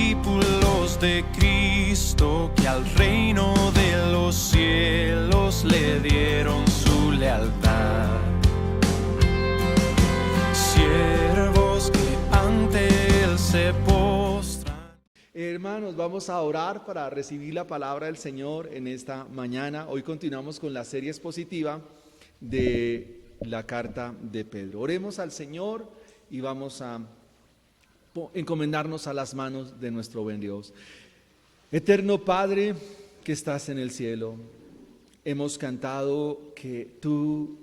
discípulos de Cristo que al reino de los cielos le dieron su lealtad. Siervos que ante él se postran. Hermanos, vamos a orar para recibir la palabra del Señor en esta mañana. Hoy continuamos con la serie expositiva de la carta de Pedro. Oremos al Señor y vamos a encomendarnos a las manos de nuestro buen Dios. Eterno Padre que estás en el cielo, hemos cantado que tu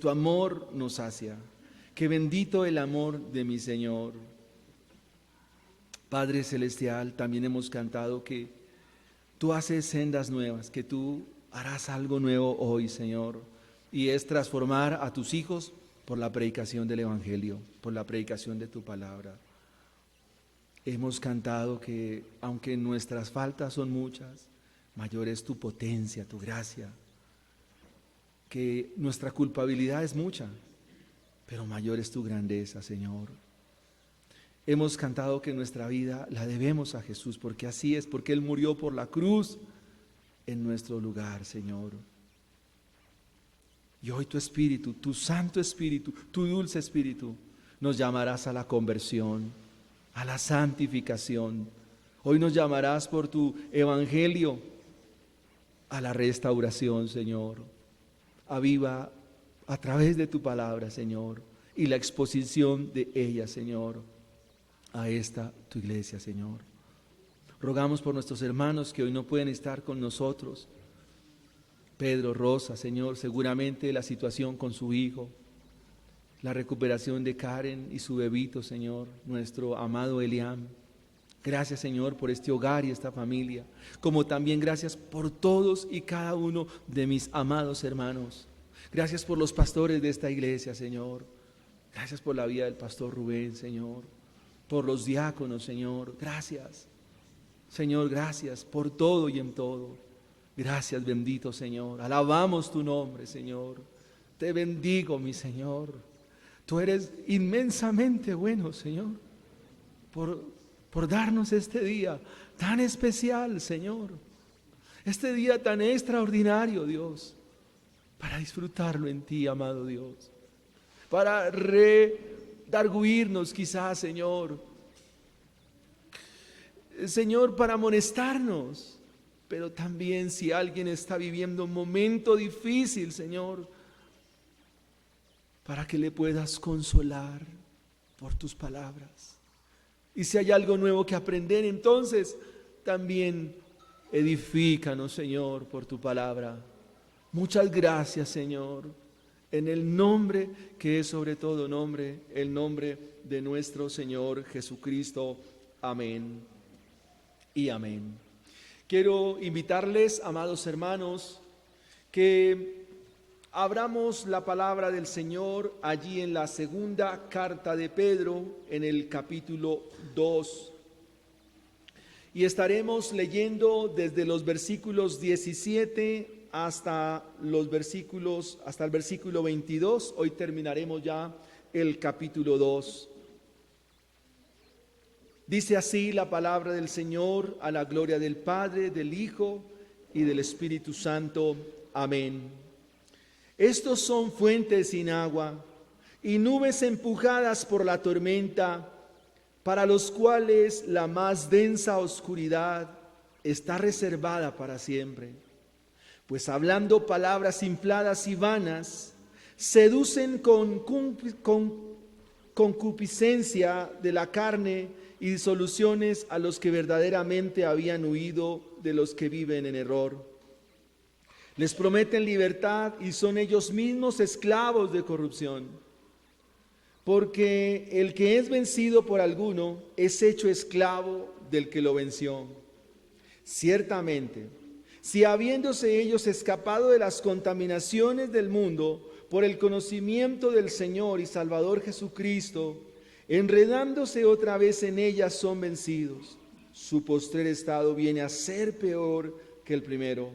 amor nos sacia, que bendito el amor de mi Señor. Padre Celestial, también hemos cantado que tú haces sendas nuevas, que tú harás algo nuevo hoy, Señor, y es transformar a tus hijos por la predicación del Evangelio, por la predicación de tu palabra. Hemos cantado que aunque nuestras faltas son muchas, mayor es tu potencia, tu gracia, que nuestra culpabilidad es mucha, pero mayor es tu grandeza, Señor. Hemos cantado que nuestra vida la debemos a Jesús, porque así es, porque Él murió por la cruz en nuestro lugar, Señor. Y hoy tu Espíritu, tu Santo Espíritu, tu dulce Espíritu, nos llamarás a la conversión, a la santificación. Hoy nos llamarás por tu Evangelio a la restauración, Señor. Aviva a través de tu palabra, Señor, y la exposición de ella, Señor, a esta tu iglesia, Señor. Rogamos por nuestros hermanos que hoy no pueden estar con nosotros. Pedro, Rosa, Señor, seguramente la situación con su hijo, la recuperación de Karen y su bebito, Señor, nuestro amado Eliam. Gracias, Señor, por este hogar y esta familia, como también gracias por todos y cada uno de mis amados hermanos. Gracias por los pastores de esta iglesia, Señor. Gracias por la vida del pastor Rubén, Señor, por los diáconos, Señor. Gracias, Señor, gracias por todo y en todo. Gracias, bendito Señor. Alabamos tu nombre, Señor. Te bendigo, mi Señor. Tú eres inmensamente bueno, Señor, por darnos este día tan especial, Señor. Este día tan extraordinario, Dios, para disfrutarlo en ti, amado Dios. Para redarguirnos quizás, Señor. Señor, para amonestarnos. Pero también si alguien está viviendo un momento difícil, Señor, para que le puedas consolar por tus palabras. Y si hay algo nuevo que aprender, entonces también edifícanos, Señor, por tu palabra. Muchas gracias, Señor, en el nombre que es sobre todo nombre, el nombre de nuestro Señor Jesucristo. Amén y amén. Quiero invitarles, amados hermanos, que abramos la palabra del Señor allí en la segunda carta de Pedro, en el capítulo 2. Y estaremos leyendo desde los versículos 17 hasta el versículo 22. Hoy terminaremos ya el capítulo 2. Dice así la palabra del Señor, a la gloria del Padre, del Hijo y del Espíritu Santo. Amén. Estos son fuentes sin agua y nubes empujadas por la tormenta, para los cuales la más densa oscuridad está reservada para siempre. Pues hablando palabras infladas y vanas, seducen con concupiscencia de la carne y disoluciones a los que verdaderamente habían huido de los que viven en error. Les prometen libertad y son ellos mismos esclavos de corrupción. Porque el que es vencido por alguno es hecho esclavo del que lo venció. Ciertamente, si habiéndose ellos escapado de las contaminaciones del mundo por el conocimiento del Señor y Salvador Jesucristo, enredándose otra vez en ellas son vencidos, su postrer estado viene a ser peor que el primero.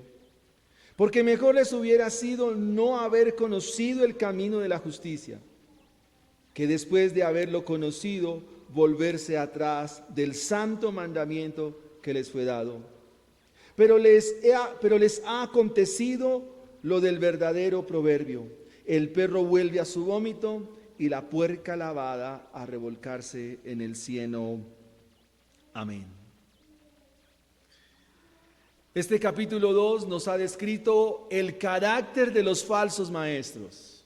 Porque mejor les hubiera sido no haber conocido el camino de la justicia, que después de haberlo conocido, volverse atrás del santo mandamiento que les fue dado. Pero les ha acontecido lo del verdadero proverbio: el perro vuelve a su vómito y la puerca lavada a revolcarse en el cieno. Amén. Este capítulo 2 nos ha descrito el carácter de los falsos maestros.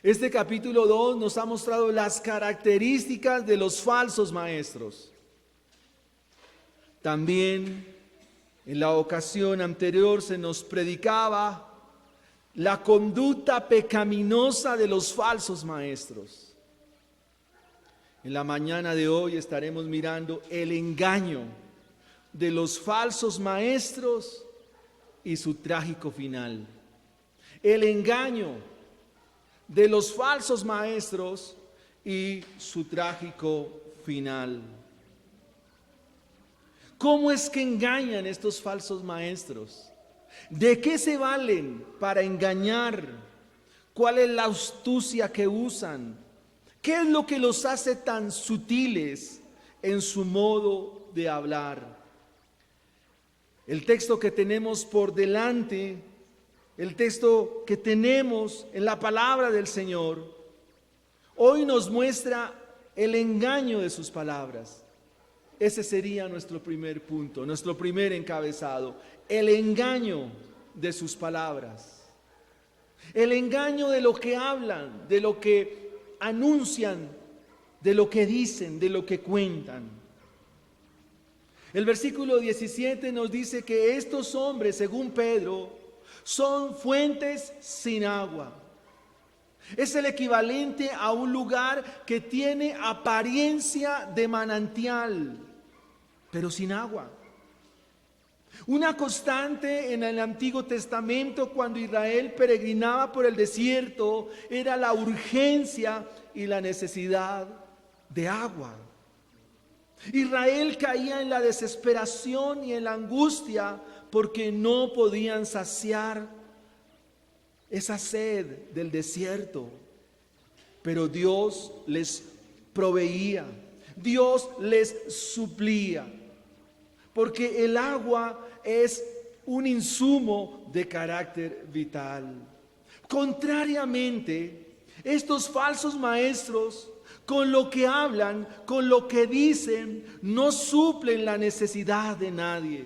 Este capítulo 2 nos ha mostrado las características de los falsos maestros. También en la ocasión anterior se nos predicaba la conducta pecaminosa de los falsos maestros. En la mañana de hoy estaremos mirando el engaño de los falsos maestros y su trágico final. El engaño de los falsos maestros y su trágico final. ¿Cómo es que engañan estos falsos maestros? ¿De qué se valen para engañar? ¿Cuál es la astucia que usan? ¿Qué es lo que los hace tan sutiles en su modo de hablar? El texto que tenemos por delante, el texto que tenemos en la palabra del Señor, hoy nos muestra el engaño de sus palabras. Ese sería nuestro primer punto, nuestro primer encabezado: el engaño de sus palabras. El engaño de lo que hablan, de lo que anuncian, de lo que dicen, de lo que cuentan. El versículo 17 nos dice que estos hombres, según Pedro, son fuentes sin agua. Es el equivalente a un lugar que tiene apariencia de manantial, pero sin agua. Una constante en el Antiguo Testamento, cuando Israel peregrinaba por el desierto, era la urgencia y la necesidad de agua. Israel caía en la desesperación y en la angustia porque no podían saciar esa sed del desierto. Pero Dios les proveía, Dios les suplía, porque el agua es un insumo de carácter vital. Contrariamente, estos falsos maestros, con lo que hablan, con lo que dicen, no suplen la necesidad de nadie,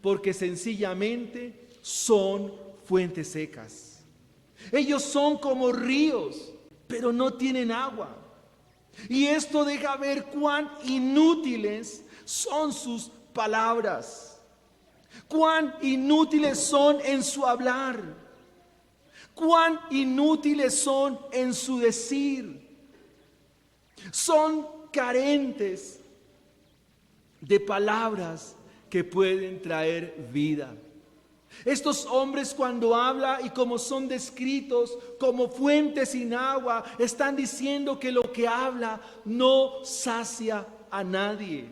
porque sencillamente son fuentes secas. Ellos son como ríos, pero no tienen agua. Y esto deja ver cuán inútiles son sus palabras, cuán inútiles son en su hablar, cuán inútiles son en su decir. Son carentes de palabras que pueden traer vida. Estos hombres, cuando hablan y como son descritos como fuentes sin agua, están diciendo que lo que habla no sacia a nadie.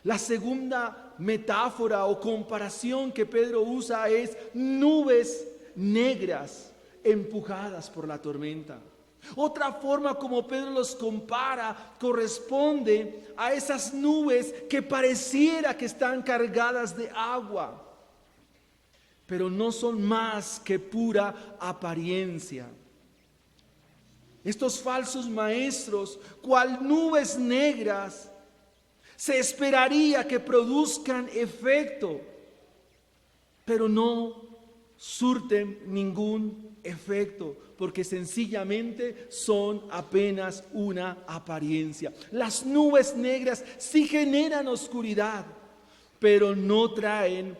La segunda metáfora o comparación que Pedro usa es nubes negras empujadas por la tormenta. Otra forma como Pedro los compara corresponde a esas nubes que pareciera que están cargadas de agua, pero no son más que pura apariencia. Estos falsos maestros, cual nubes negras, se esperaría que produzcan efecto, pero no surten ningún efecto, porque sencillamente son apenas una apariencia. Las nubes negras sí generan oscuridad, pero no traen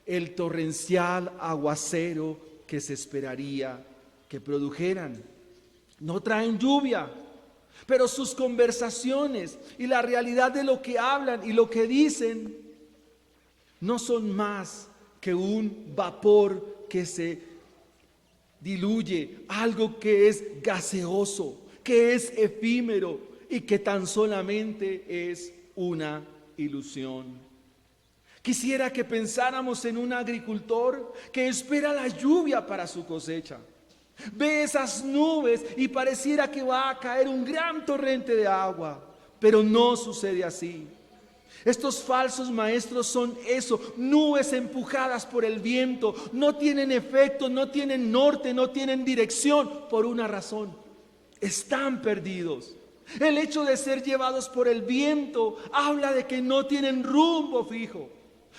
el torrencial aguacero que se esperaría que produjeran. No traen lluvia, pero sus conversaciones y la realidad de lo que hablan y lo que dicen no son más que un vapor que se diluye, algo que es gaseoso, que es efímero y que tan solamente es una ilusión. Quisiera que pensáramos en un agricultor que espera la lluvia para su cosecha. Ve esas nubes y pareciera que va a caer un gran torrente de agua, pero no sucede así. Estos falsos maestros son eso, nubes empujadas por el viento, no tienen efecto, no tienen norte, no tienen dirección por una razón: están perdidos. El hecho de ser llevados por el viento habla de que no tienen rumbo fijo,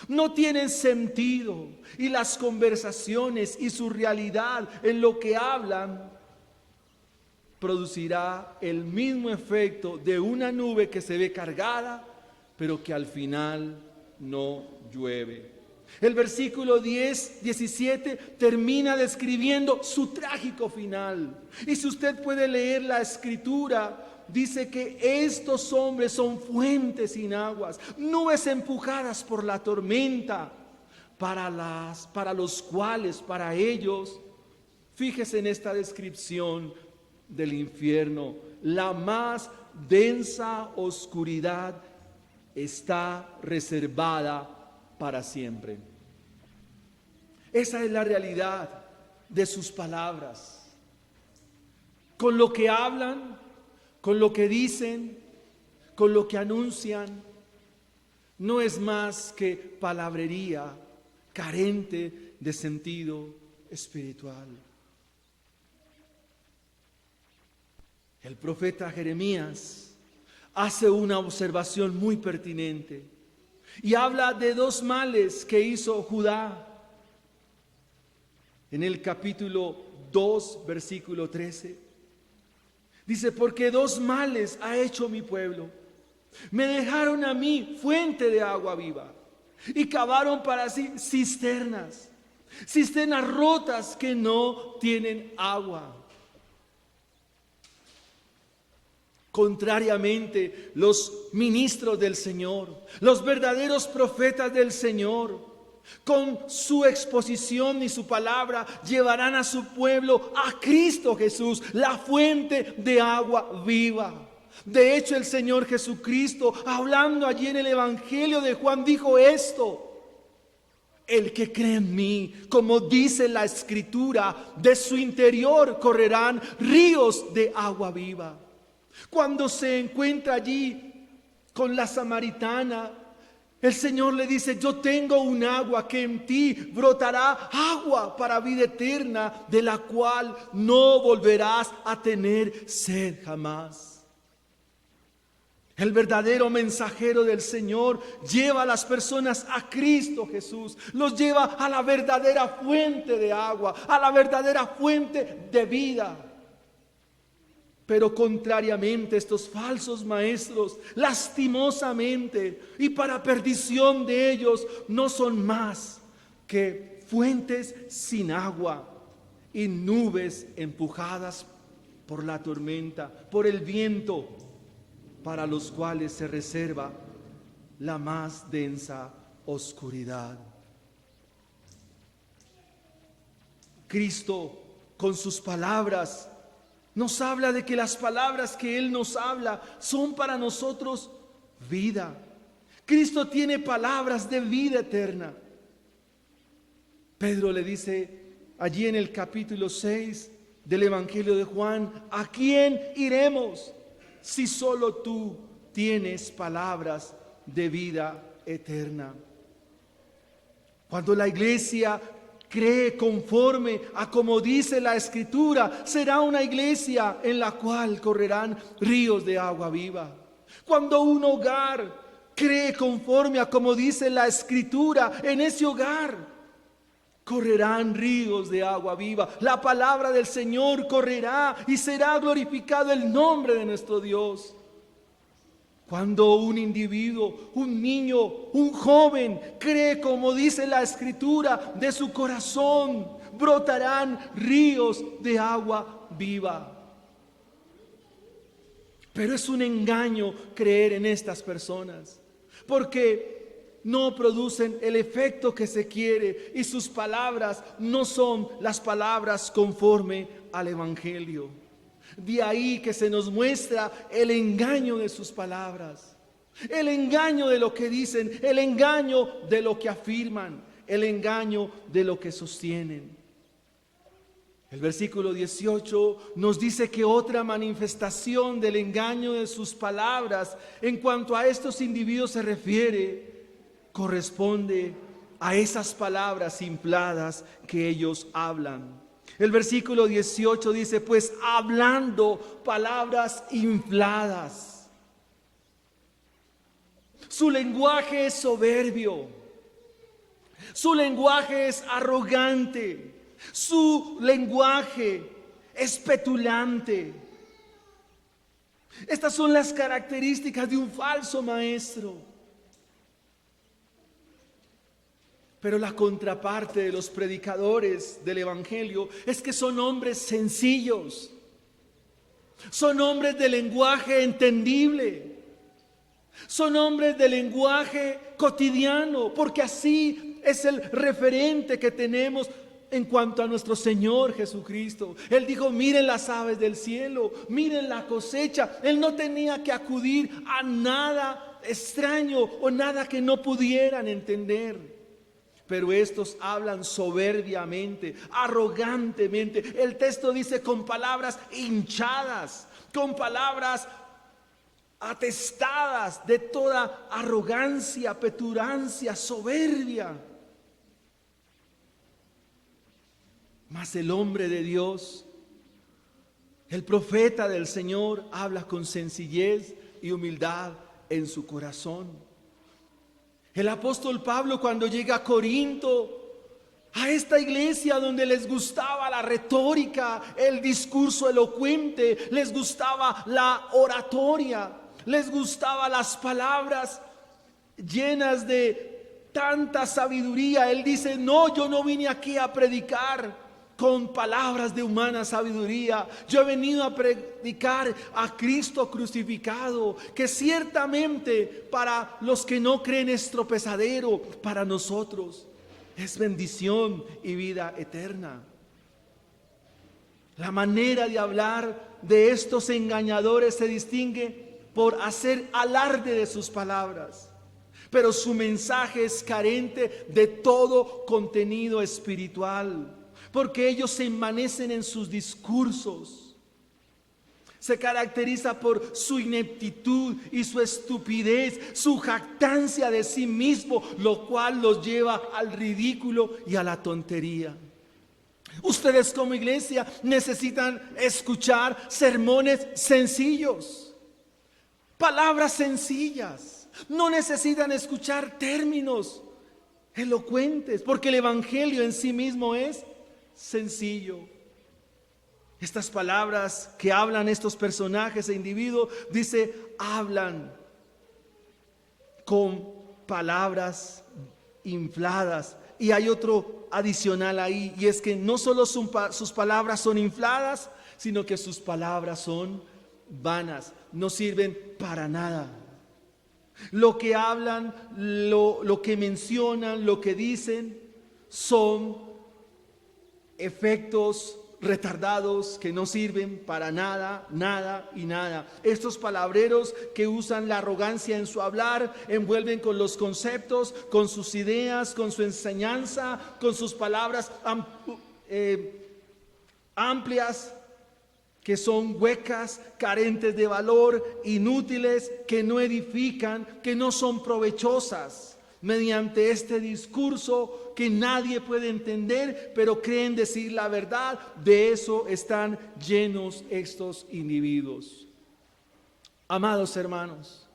no tienen sentido, y las conversaciones y su realidad en lo que hablan producirá el mismo efecto de una nube que se ve cargada, pero que al final no llueve. El versículo 17 termina describiendo su trágico final. Y si usted puede leer la escritura, dice que estos hombres son fuentes sin aguas, nubes empujadas por la tormenta, para los cuales, para ellos, fíjese en esta descripción del infierno: la más densa oscuridad está reservada para siempre. Esa es la realidad de sus palabras. Con lo que hablan, con lo que dicen, con lo que anuncian, no es más que palabrería carente de sentido espiritual. El profeta Jeremías hace una observación muy pertinente y habla de dos males que hizo Judá. En el capítulo 2, versículo 13, dice: porque dos males ha hecho mi pueblo. Me dejaron a mí fuente de agua viva y cavaron para sí cisternas rotas que no tienen agua. Contrariamente, los ministros del Señor, los verdaderos profetas del Señor, con su exposición y su palabra, llevarán a su pueblo a Cristo Jesús, la fuente de agua viva. De hecho, el Señor Jesucristo, hablando allí en el Evangelio de Juan, dijo esto: el que cree en mí, como dice la Escritura, de su interior correrán ríos de agua viva. Cuando se encuentra allí con la samaritana, el Señor le dice: yo tengo un agua que en ti brotará agua para vida eterna, de la cual no volverás a tener sed jamás. El verdadero mensajero del Señor lleva a las personas a Cristo Jesús, los lleva a la verdadera fuente de agua, a la verdadera fuente de vida. Pero contrariamente, estos falsos maestros, lastimosamente y para perdición de ellos, no son más que fuentes sin agua y nubes empujadas por la tormenta, por el viento, para los cuales se reserva la más densa oscuridad. Cristo, con sus palabras, nos habla de que las palabras que Él nos habla son para nosotros vida. Cristo tiene palabras de vida eterna. Pedro le dice allí en el capítulo 6 del Evangelio de Juan: ¿a quién iremos si solo tú tienes palabras de vida eterna? Cuando la iglesia cree conforme a como dice la Escritura, será una iglesia en la cual correrán ríos de agua viva. Cuando un hogar cree conforme a como dice la Escritura, en ese hogar correrán ríos de agua viva. La palabra del Señor correrá y será glorificado el nombre de nuestro Dios. Cuando un individuo, un niño, un joven cree como dice la Escritura, de su corazón brotarán ríos de agua viva. Pero es un engaño creer en estas personas, porque no producen el efecto que se quiere y sus palabras no son las palabras conforme al Evangelio. De ahí que se nos muestra el engaño de sus palabras, el engaño de lo que dicen, el engaño de lo que afirman, el engaño de lo que sostienen. El versículo 18 nos dice que otra manifestación del engaño de sus palabras en cuanto a estos individuos se refiere, corresponde a esas palabras infladas que ellos hablan. El versículo 18 dice, pues hablando palabras infladas. Su lenguaje es soberbio, su lenguaje es arrogante, su lenguaje es petulante. Estas son las características de un falso maestro. Pero la contraparte de los predicadores del Evangelio es que son hombres sencillos, son hombres de lenguaje entendible, son hombres de lenguaje cotidiano, porque así es el referente que tenemos en cuanto a nuestro Señor Jesucristo. Él dijo, miren las aves del cielo, miren la cosecha. Él no tenía que acudir a nada extraño o nada que no pudieran entender. Pero estos hablan soberbiamente, arrogantemente. El texto dice con palabras hinchadas, con palabras atestadas de toda arrogancia, petulancia, soberbia. Mas el hombre de Dios, el profeta del Señor, habla con sencillez y humildad en su corazón. El apóstol Pablo, cuando llega a Corinto, a esta iglesia donde les gustaba la retórica, el discurso elocuente, les gustaba la oratoria, les gustaba las palabras llenas de tanta sabiduría, él dice, no, yo no vine aquí a predicar con palabras de humana sabiduría. Yo he venido a predicar a Cristo crucificado, que ciertamente para los que no creen es tropezadero, para nosotros es bendición y vida eterna. La manera de hablar de estos engañadores se distingue por hacer alarde de sus palabras, pero su mensaje es carente de todo contenido espiritual, porque ellos se envanecen en sus discursos. Se caracteriza por su ineptitud y su estupidez, su jactancia de sí mismo, lo cual los lleva al ridículo y a la tontería. Ustedes como iglesia necesitan escuchar sermones sencillos, palabras sencillas. No necesitan escuchar términos elocuentes, porque el evangelio en sí mismo es sencillo. Estas palabras que hablan estos personajes e individuos, dice, hablan con palabras infladas. Y hay otro adicional ahí, y es que no solo sus palabras son infladas, sino que sus palabras son vanas, no sirven para nada. Lo que hablan, lo que mencionan, lo que dicen, son efectos retardados que no sirven para nada, nada y nada. Estos palabreros que usan la arrogancia en su hablar, envuelven con los conceptos, con sus ideas, con su enseñanza, con sus palabras amplias, que son huecas, carentes de valor, inútiles, que no edifican, que no son provechosas. Mediante este discurso que nadie puede entender, pero creen decir la verdad, de eso están llenos estos individuos. Amados hermanos,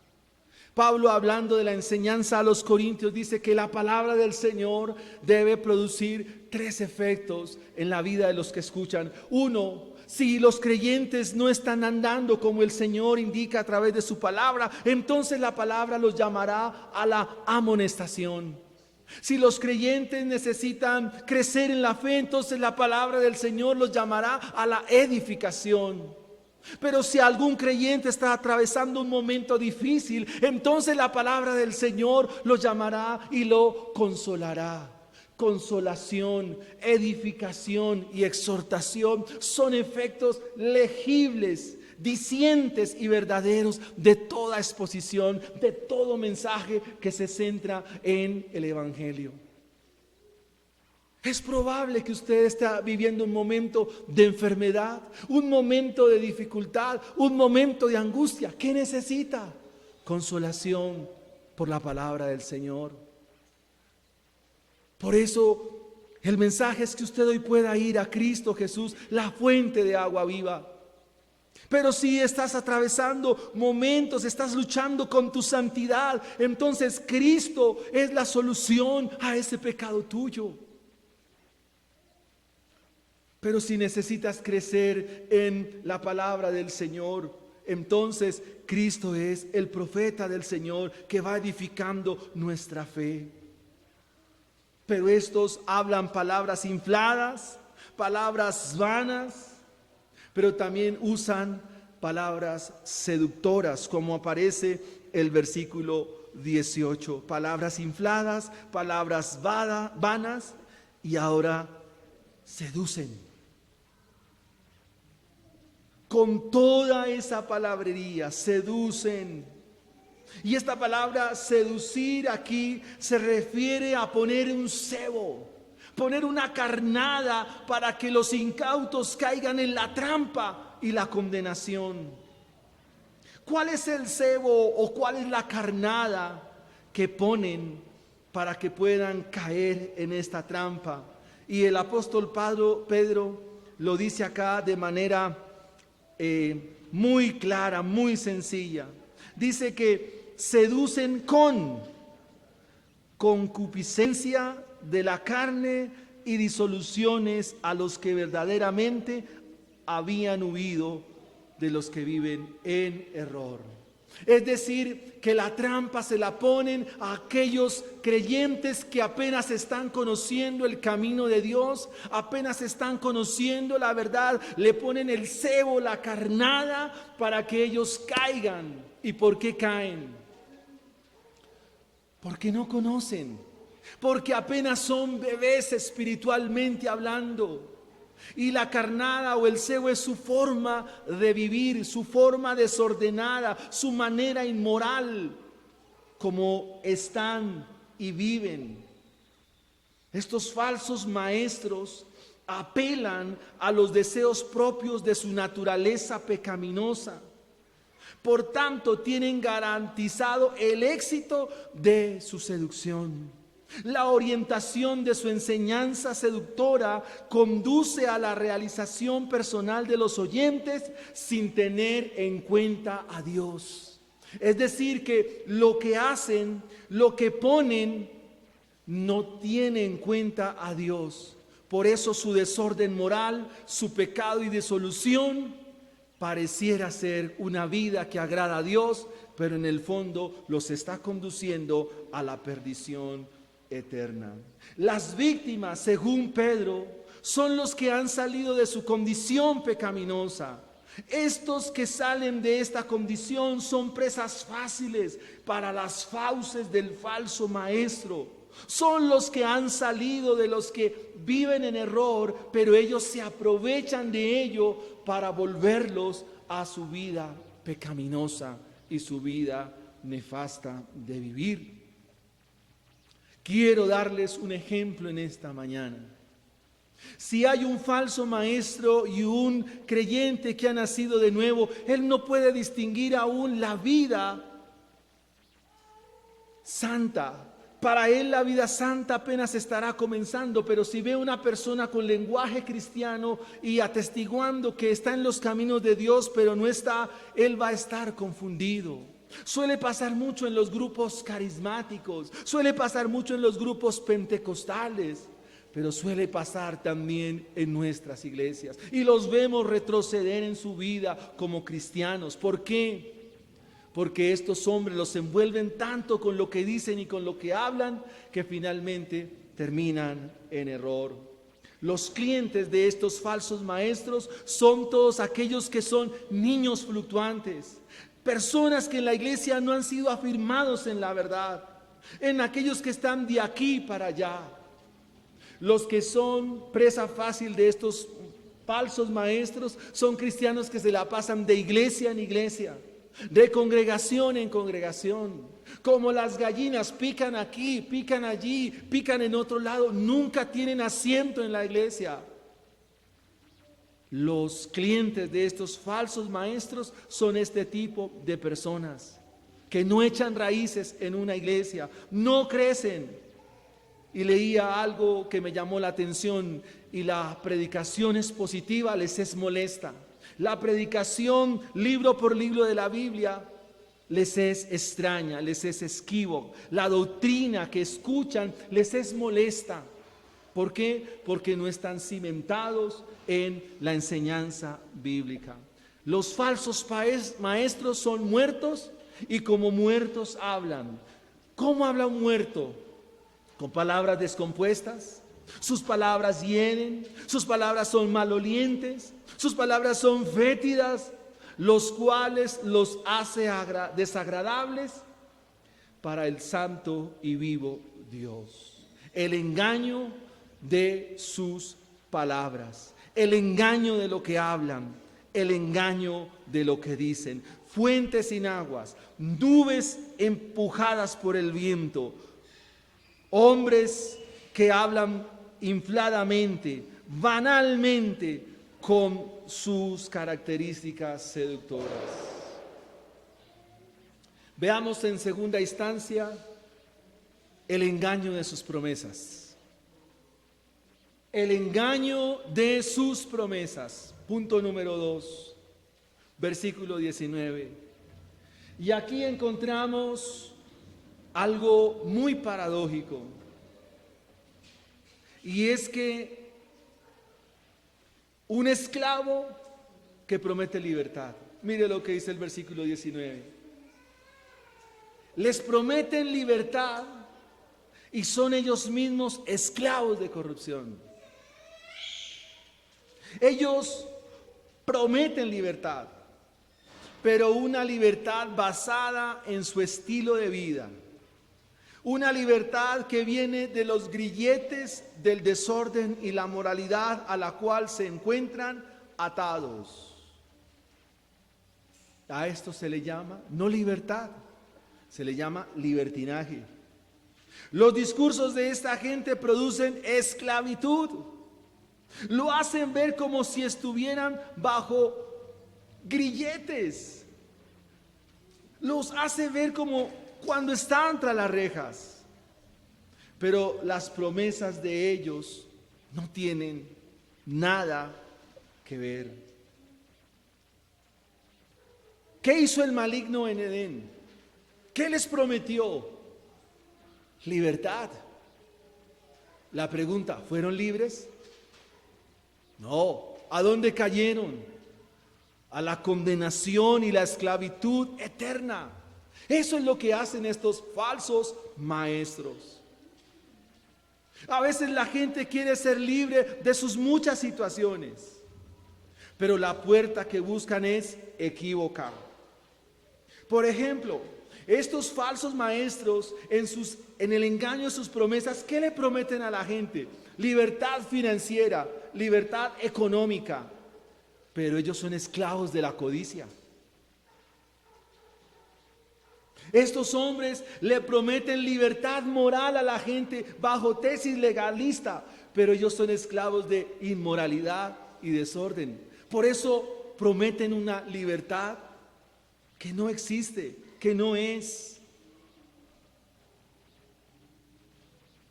Pablo, hablando de la enseñanza a los corintios, dice que la palabra del Señor debe producir 3 efectos en la vida de los que escuchan. 1, si los creyentes no están andando como el Señor indica a través de su palabra, entonces la palabra los llamará a la amonestación. Si los creyentes necesitan crecer en la fe, entonces la palabra del Señor los llamará a la edificación. Pero si algún creyente está atravesando un momento difícil, entonces la palabra del Señor lo llamará y lo consolará. Consolación, edificación y exhortación son efectos legibles, dicientes y verdaderos de toda exposición, de todo mensaje que se centra en el Evangelio. Es probable que usted esté viviendo un momento de enfermedad, un momento de dificultad, un momento de angustia. ¿Qué necesita? Consolación por la palabra del Señor. Por eso el mensaje es que usted hoy pueda ir a Cristo Jesús, la fuente de agua viva. Pero si estás atravesando momentos, estás luchando con tu santidad, entonces Cristo es la solución a ese pecado tuyo. Pero si necesitas crecer en la palabra del Señor, entonces Cristo es el profeta del Señor que va edificando nuestra fe. Pero estos hablan palabras infladas, palabras vanas, pero también usan palabras seductoras, como aparece el versículo 18. Palabras infladas, palabras vanas, y ahora seducen. Con toda esa palabrería, seducen. Y esta palabra seducir aquí se refiere a poner un cebo, poner una carnada para que los incautos caigan en la trampa y la condenación. ¿Cuál es el cebo o cuál es la carnada que ponen para que puedan caer en esta trampa? Y el apóstol Pedro lo dice acá de manera muy clara, muy sencilla. Dice que seducen con concupiscencia de la carne y disoluciones a los que verdaderamente habían huido de los que viven en error. Es decir, que la trampa se la ponen a aquellos creyentes que apenas están conociendo el camino de Dios, apenas están conociendo la verdad, le ponen el cebo, la carnada para que ellos caigan. ¿Y por qué caen? Porque no conocen, porque apenas son bebés espiritualmente hablando. Y la carnada o el cebo es su forma de vivir, su forma desordenada, su manera inmoral, como están y viven. Estos falsos maestros apelan a los deseos propios de su naturaleza pecaminosa. Por tanto, tienen garantizado el éxito de su seducción. La orientación de su enseñanza seductora conduce a la realización personal de los oyentes sin tener en cuenta a Dios. Es decir, que lo que hacen, lo que ponen, no tiene en cuenta a Dios. Por eso su desorden moral, su pecado y disolución pareciera ser una vida que agrada a Dios, pero en el fondo los está conduciendo a la perdición eterna. Las víctimas, según Pedro, son los que han salido de su condición pecaminosa. Estos que salen de esta condición son presas fáciles para las fauces del falso maestro. Son los que han salido de los que viven en error, pero ellos se aprovechan de ello para volverlos a su vida pecaminosa y su vida nefasta de vivir. Quiero darles un ejemplo en esta mañana. Si hay un falso maestro y un creyente que ha nacido de nuevo, él no puede distinguir aún la vida santa. Para él la vida santa apenas estará comenzando, pero si ve una persona con lenguaje cristiano y atestiguando que está en los caminos de Dios, pero no está, él va a estar confundido. Suele pasar mucho en los grupos carismáticos, suele pasar mucho en los grupos pentecostales, pero suele pasar también en nuestras iglesias. Y los vemos retroceder en su vida como cristianos. ¿Por qué? Porque estos hombres los envuelven tanto con lo que dicen y con lo que hablan, que finalmente terminan en error. Los clientes de estos falsos maestros son todos aquellos que son niños fluctuantes, personas que en la iglesia no han sido afirmados en la verdad, en aquellos que están de aquí para allá. Los que son presa fácil de estos falsos maestros son cristianos que se la pasan de iglesia en iglesia, de congregación en congregación. Como las gallinas pican aquí, pican allí, pican en otro lado, nunca tienen asiento en la iglesia. Los clientes de estos falsos maestros son este tipo de personas que no echan raíces en una iglesia, no crecen. Y leía algo que me llamó la atención, y la predicación expositiva les es molesta. La predicación libro por libro de la Biblia les es extraña, les es esquivo. La doctrina que escuchan les es molesta. ¿Por qué? Porque no están cimentados en la enseñanza bíblica. Los falsos maestros son muertos y como muertos hablan. ¿Cómo habla un muerto? Con palabras descompuestas. Sus palabras hieren, sus palabras son malolientes, sus palabras son fétidas, los cuales los hace desagradables para el santo y vivo Dios. El engaño de sus palabras, el engaño de lo que hablan, el engaño de lo que dicen. Fuentes sin aguas, nubes empujadas por el viento, hombres que hablan infladamente, banalmente, con sus características seductoras. Veamos en segunda instancia el engaño de sus promesas. El engaño de sus promesas. Punto número 2, versículo 19. Y aquí encontramos algo muy paradójico. Y es que un esclavo que promete libertad. Mire lo que dice el versículo 19. Les prometen libertad y son ellos mismos esclavos de corrupción. Ellos prometen libertad, pero una libertad basada en su estilo de vida. Una libertad que viene de los grilletes del desorden y la moralidad a la cual se encuentran atados. A esto se le llama no libertad, se le llama libertinaje. Los discursos de esta gente producen esclavitud. Lo hacen ver como si estuvieran bajo grilletes. Los hace ver como cuando están tras las rejas. Pero las promesas de ellos no tienen nada que ver. ¿Qué hizo el maligno en Edén? ¿Qué les prometió? Libertad. La pregunta, ¿fueron libres? No. ¿A dónde cayeron? A la condenación y la esclavitud eterna. Eso es lo que hacen estos falsos maestros. A veces la gente quiere ser libre de sus muchas situaciones, pero la puerta que buscan es equivocada. Por ejemplo, estos falsos maestros en el engaño de sus promesas, ¿qué le prometen a la gente? Libertad financiera, libertad económica, pero ellos son esclavos de la codicia. Estos hombres le prometen libertad moral a la gente bajo tesis legalista, pero ellos son esclavos de inmoralidad y desorden. Por eso prometen una libertad que no existe, que no es.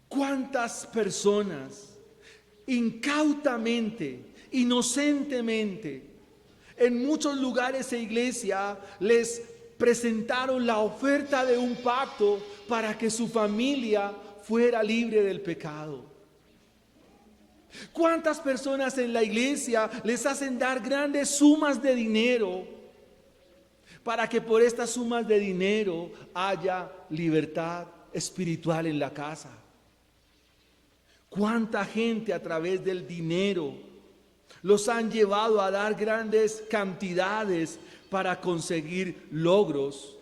¿Cuántas personas incautamente, inocentemente, en muchos lugares e iglesia les presentaron la oferta de un pacto para que su familia fuera libre del pecado? ¿Cuántas personas en la iglesia les hacen dar grandes sumas de dinero para que por estas sumas de dinero haya libertad espiritual en la casa? ¿Cuánta gente a través del dinero los han llevado a dar grandes cantidades para conseguir logros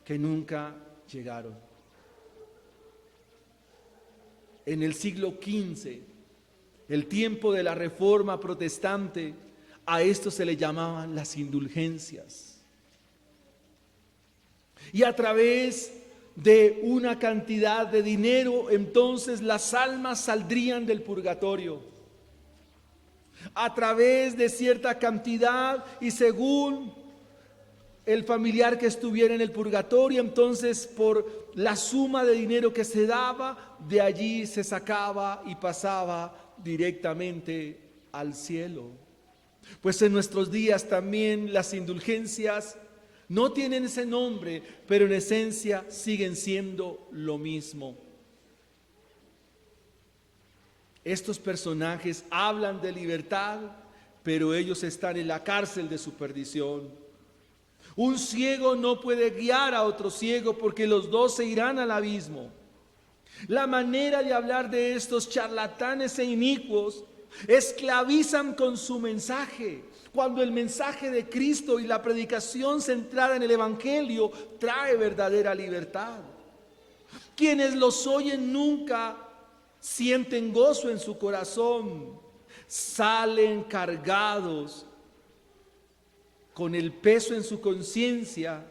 que nunca llegaron? En el siglo XV, el tiempo de la Reforma Protestante, a esto se le llamaban las indulgencias. Y a través de una cantidad de dinero, entonces las almas saldrían del purgatorio. A través de cierta cantidad y según el familiar que estuviera en el purgatorio, entonces por la suma de dinero que se daba, de allí se sacaba y pasaba directamente al cielo. Pues en nuestros días también las indulgencias no tienen ese nombre, pero en esencia siguen siendo lo mismo. Estos personajes hablan de libertad, pero ellos están en la cárcel de su perdición. Un ciego no puede guiar a otro ciego porque los dos se irán al abismo. La manera de hablar de estos charlatanes e inicuos esclavizan con su mensaje, cuando el mensaje de Cristo y la predicación centrada en el Evangelio trae verdadera libertad. Quienes los oyen nunca sienten gozo en su corazón, salen cargados con el peso en su conciencia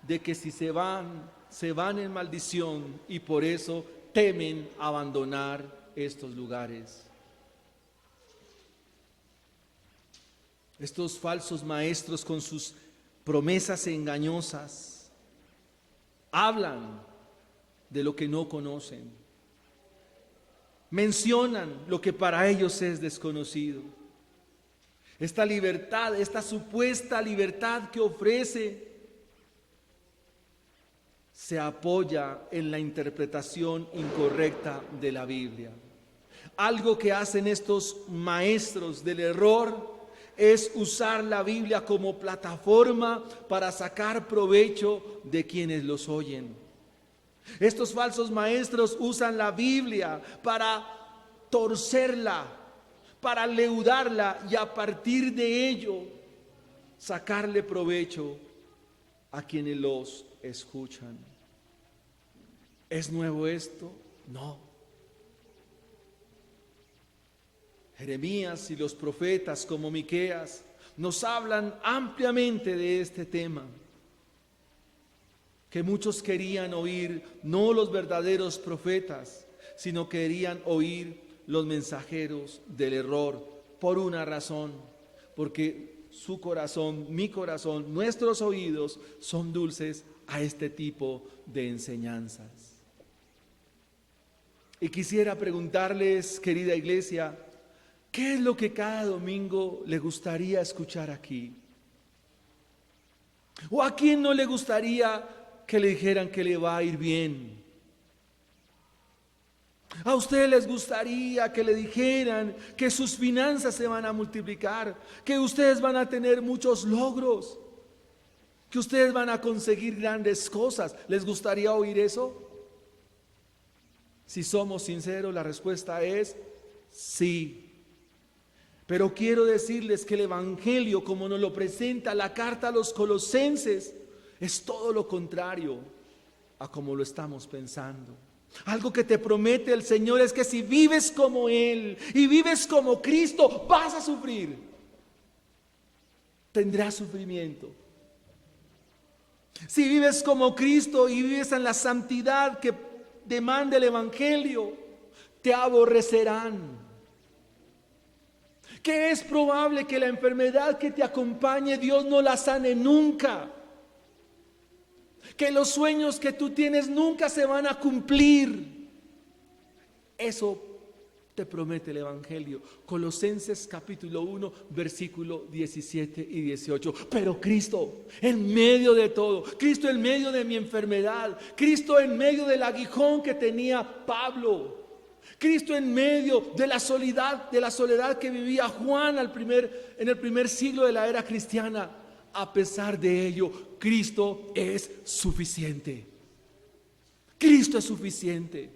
de que si se van en maldición, y por eso temen abandonar estos lugares. Estos falsos maestros con sus promesas engañosas hablan de lo que no conocen, mencionan lo que para ellos es desconocido. Esta libertad, esta supuesta libertad que ofrece, se apoya en la interpretación incorrecta de la Biblia. Algo que hacen estos maestros del error es usar la Biblia como plataforma para sacar provecho de quienes los oyen. Estos falsos maestros usan la Biblia para torcerla, para leudarla y a partir de ello sacarle provecho a quienes los escuchan. ¿Es nuevo esto? No. Jeremías y los profetas como Miqueas nos hablan ampliamente de este tema, que muchos querían oír, no los verdaderos profetas, sino querían oír los mensajeros del error, por una razón, porque su corazón, mi corazón, nuestros oídos son dulces a este tipo de enseñanzas. Y quisiera preguntarles, querida iglesia, ¿qué es lo que cada domingo le gustaría escuchar aquí? ¿O a quién no le gustaría que le dijeran que le va a ir bien? ¿A ustedes les gustaría que le dijeran que sus finanzas se van a multiplicar, que ustedes van a tener muchos logros, que ustedes van a conseguir grandes cosas? ¿Les gustaría oír eso? Si somos sinceros, la respuesta es sí. Pero quiero decirles que el Evangelio, como nos lo presenta la carta a los Colosenses, es todo lo contrario a como lo estamos pensando. Algo que te promete el Señor es que si vives como Él y vives como Cristo, vas a sufrir. Tendrás sufrimiento. Si vives como Cristo y vives en la santidad que demanda el Evangelio, te aborrecerán. Que es probable que la enfermedad que te acompañe Dios no la sane nunca. Que los sueños que tú tienes nunca se van a cumplir. Eso te promete el Evangelio. Colosenses capítulo 1, versículo 17 y 18. Pero Cristo en medio de todo, Cristo en medio de mi enfermedad, Cristo en medio del aguijón que tenía Pablo, Cristo en medio de la soledad que vivía Juan en el primer siglo de la era cristiana, a pesar de ello, Cristo es suficiente. Cristo es suficiente.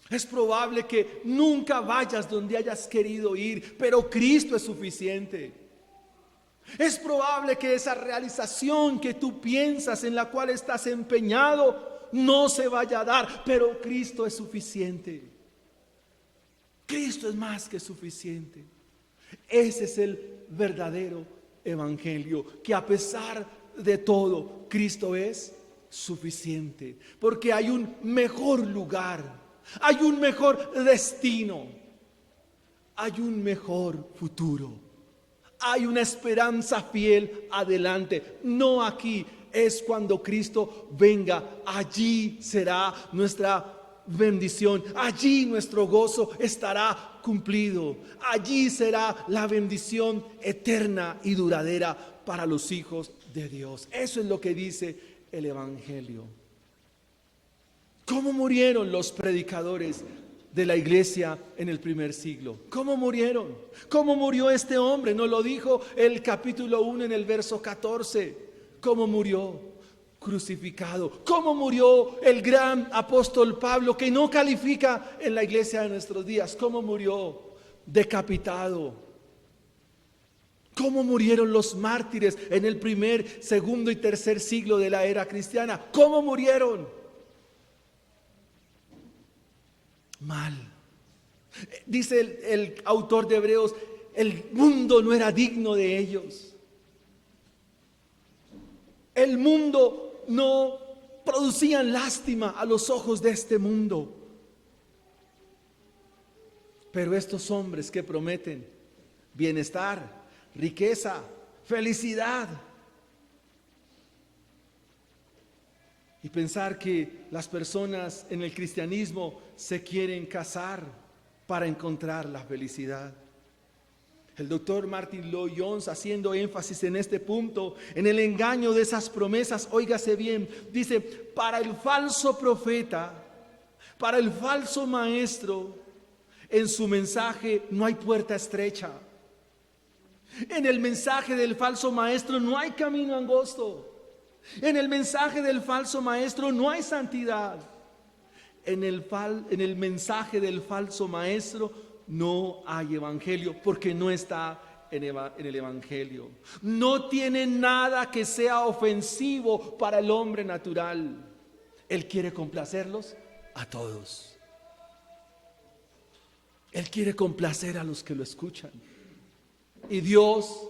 Es probable que nunca vayas donde hayas querido ir, pero Cristo es suficiente. Es probable que esa realización que tú piensas, en la cual estás empeñado, no se vaya a dar, pero Cristo es suficiente. Cristo es más que suficiente. Ese es el verdadero Evangelio, que a pesar de todo, Cristo es suficiente, porque hay un mejor lugar, hay un mejor destino, hay un mejor futuro, hay una esperanza fiel adelante, no aquí. Es cuando Cristo venga, allí será nuestra bendición, allí nuestro gozo estará cumplido, allí será la bendición eterna y duradera para los hijos de Dios. Eso es lo que dice el Evangelio. ¿Cómo murieron los predicadores de la iglesia en el primer siglo? ¿Cómo murieron? ¿Cómo murió este hombre? Nos lo dijo el capítulo 1 en el verso 14. ¿Cómo murió? Crucificado. ¿Cómo murió el gran apóstol Pablo, que no califica en la iglesia de nuestros días? ¿Cómo murió? Decapitado. ¿Cómo murieron los mártires en el primer, segundo y tercer siglo de la era cristiana? ¿Cómo murieron? Mal. Dice el autor de Hebreos, el mundo no era digno de ellos. El mundo no producía lástima a los ojos de este mundo. Pero estos hombres que prometen bienestar, riqueza, felicidad, y pensar que las personas en el cristianismo se quieren casar para encontrar la felicidad. El doctor Martin Lloyd-Jones, haciendo énfasis en este punto, en el engaño de esas promesas, óigase bien, dice: para el falso profeta, para el falso maestro, en su mensaje no hay puerta estrecha. En el mensaje del falso maestro no hay camino angosto. En el mensaje del falso maestro no hay santidad. En el mensaje del falso maestro no hay evangelio, porque no está en el evangelio. No tiene nada que sea ofensivo para el hombre natural. Él quiere complacerlos a todos. Él quiere complacer a los que lo escuchan. Y Dios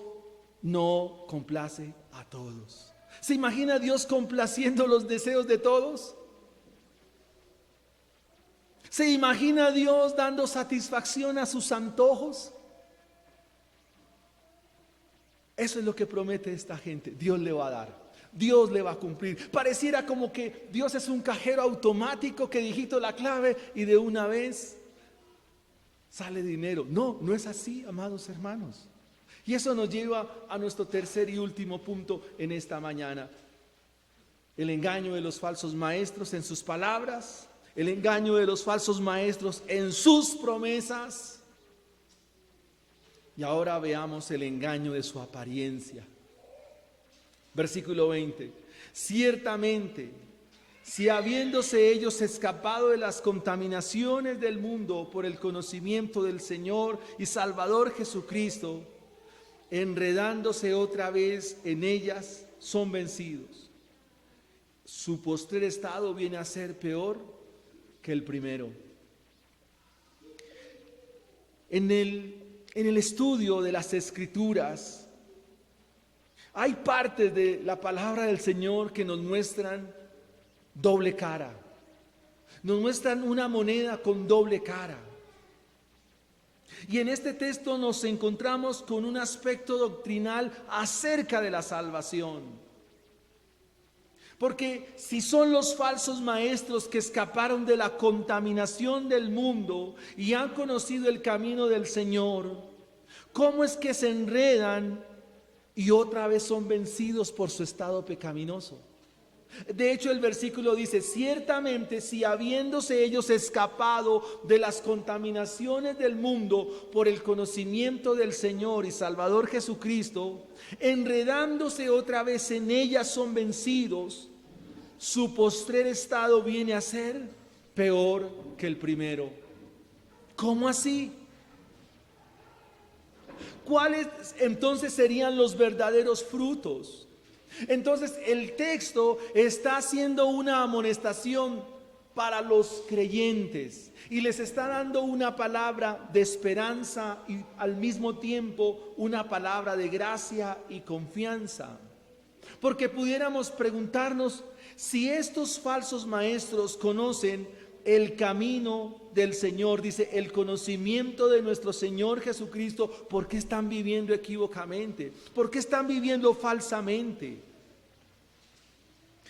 no complace a todos. ¿Se imagina Dios complaciendo los deseos de todos? ¿Se imagina Dios dando satisfacción a sus antojos? Eso es lo que promete esta gente. Dios le va a dar, Dios le va a cumplir. Pareciera como que Dios es un cajero automático que digito la clave y de una vez sale dinero. No, no es así, amados hermanos. Y eso nos lleva a nuestro tercer y último punto en esta mañana. El engaño de los falsos maestros en sus palabras, el engaño de los falsos maestros en sus promesas. Y ahora veamos el engaño de su apariencia. Versículo 20. Ciertamente, si habiéndose ellos escapado de las contaminaciones del mundo por el conocimiento del Señor y Salvador Jesucristo, enredándose otra vez en ellas, son vencidos. Su postrer estado viene a ser peor que el primero. En el estudio de las Escrituras, hay partes de la palabra del Señor que nos muestran doble cara. Nos muestran una moneda con doble cara. Y en este texto nos encontramos con un aspecto doctrinal acerca de la salvación. Porque si son los falsos maestros que escaparon de la contaminación del mundo y han conocido el camino del Señor, ¿cómo es que se enredan y otra vez son vencidos por su estado pecaminoso? De hecho, el versículo dice: ciertamente, si habiéndose ellos escapado de las contaminaciones del mundo por el conocimiento del Señor y Salvador Jesucristo, enredándose otra vez en ellas son vencidos, su postrer estado viene a ser peor que el primero. ¿Cómo así? ¿Cuáles entonces serían los verdaderos frutos? Entonces el texto está haciendo una amonestación para los creyentes y les está dando una palabra de esperanza y al mismo tiempo una palabra de gracia y confianza. Porque pudiéramos preguntarnos si estos falsos maestros conocen el camino del Señor, dice, el conocimiento de nuestro Señor Jesucristo, ¿por qué están viviendo equívocamente? ¿Por qué están viviendo falsamente?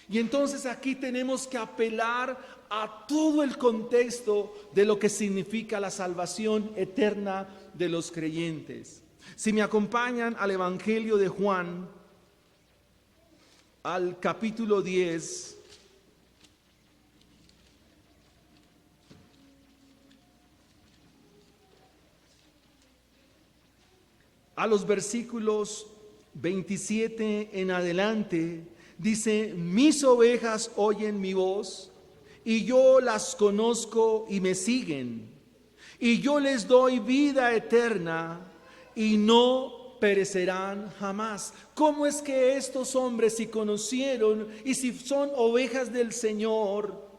Y entonces aquí tenemos que apelar a todo el contexto de lo que significa la salvación eterna de los creyentes. Si me acompañan al Evangelio de Juan, al capítulo 10, a los versículos 27 en adelante, dice: mis ovejas oyen mi voz, y yo las conozco y me siguen, y yo les doy vida eterna, y no perecerán jamás. ¿Cómo es que estos hombres, si conocieron y si son ovejas del Señor,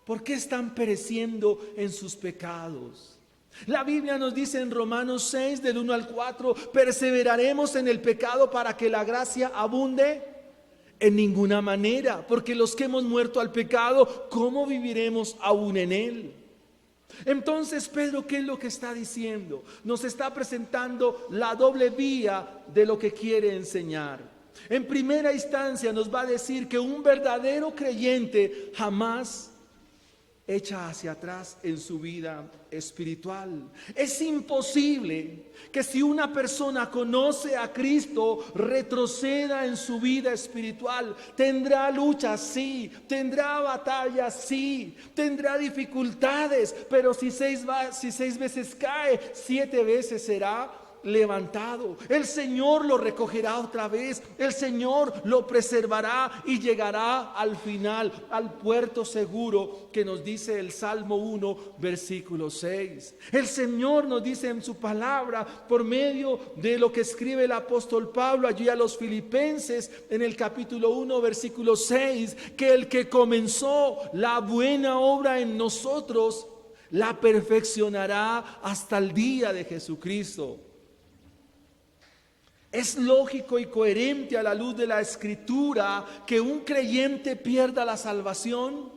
por qué están pereciendo en sus pecados? La Biblia nos dice en Romanos 6, del 1 al 4, ¿perseveraremos en el pecado para que la gracia abunde? En ninguna manera, porque los que hemos muerto al pecado, ¿cómo viviremos aún en él? Entonces Pedro, ¿qué es lo que está diciendo? Nos está presentando la doble vía de lo que quiere enseñar. En primera instancia nos va a decir que un verdadero creyente jamás echa hacia atrás en su vida espiritual. Es imposible que si una persona conoce a Cristo retroceda en su vida espiritual. Tendrá luchas, sí, tendrá batallas, sí, tendrá dificultades, pero si seis veces cae, 7 veces será levantado. El Señor lo recogerá otra vez, el Señor lo preservará y llegará al final, al puerto seguro que nos dice el Salmo 1, versículo 6. El Señor nos dice en su palabra, por medio de lo que escribe el apóstol Pablo allí a los Filipenses en el capítulo 1, versículo 6, que el que comenzó la buena obra en nosotros la perfeccionará hasta el día de Jesucristo. Es lógico y coherente a la luz de la Escritura que un creyente pierda la salvación.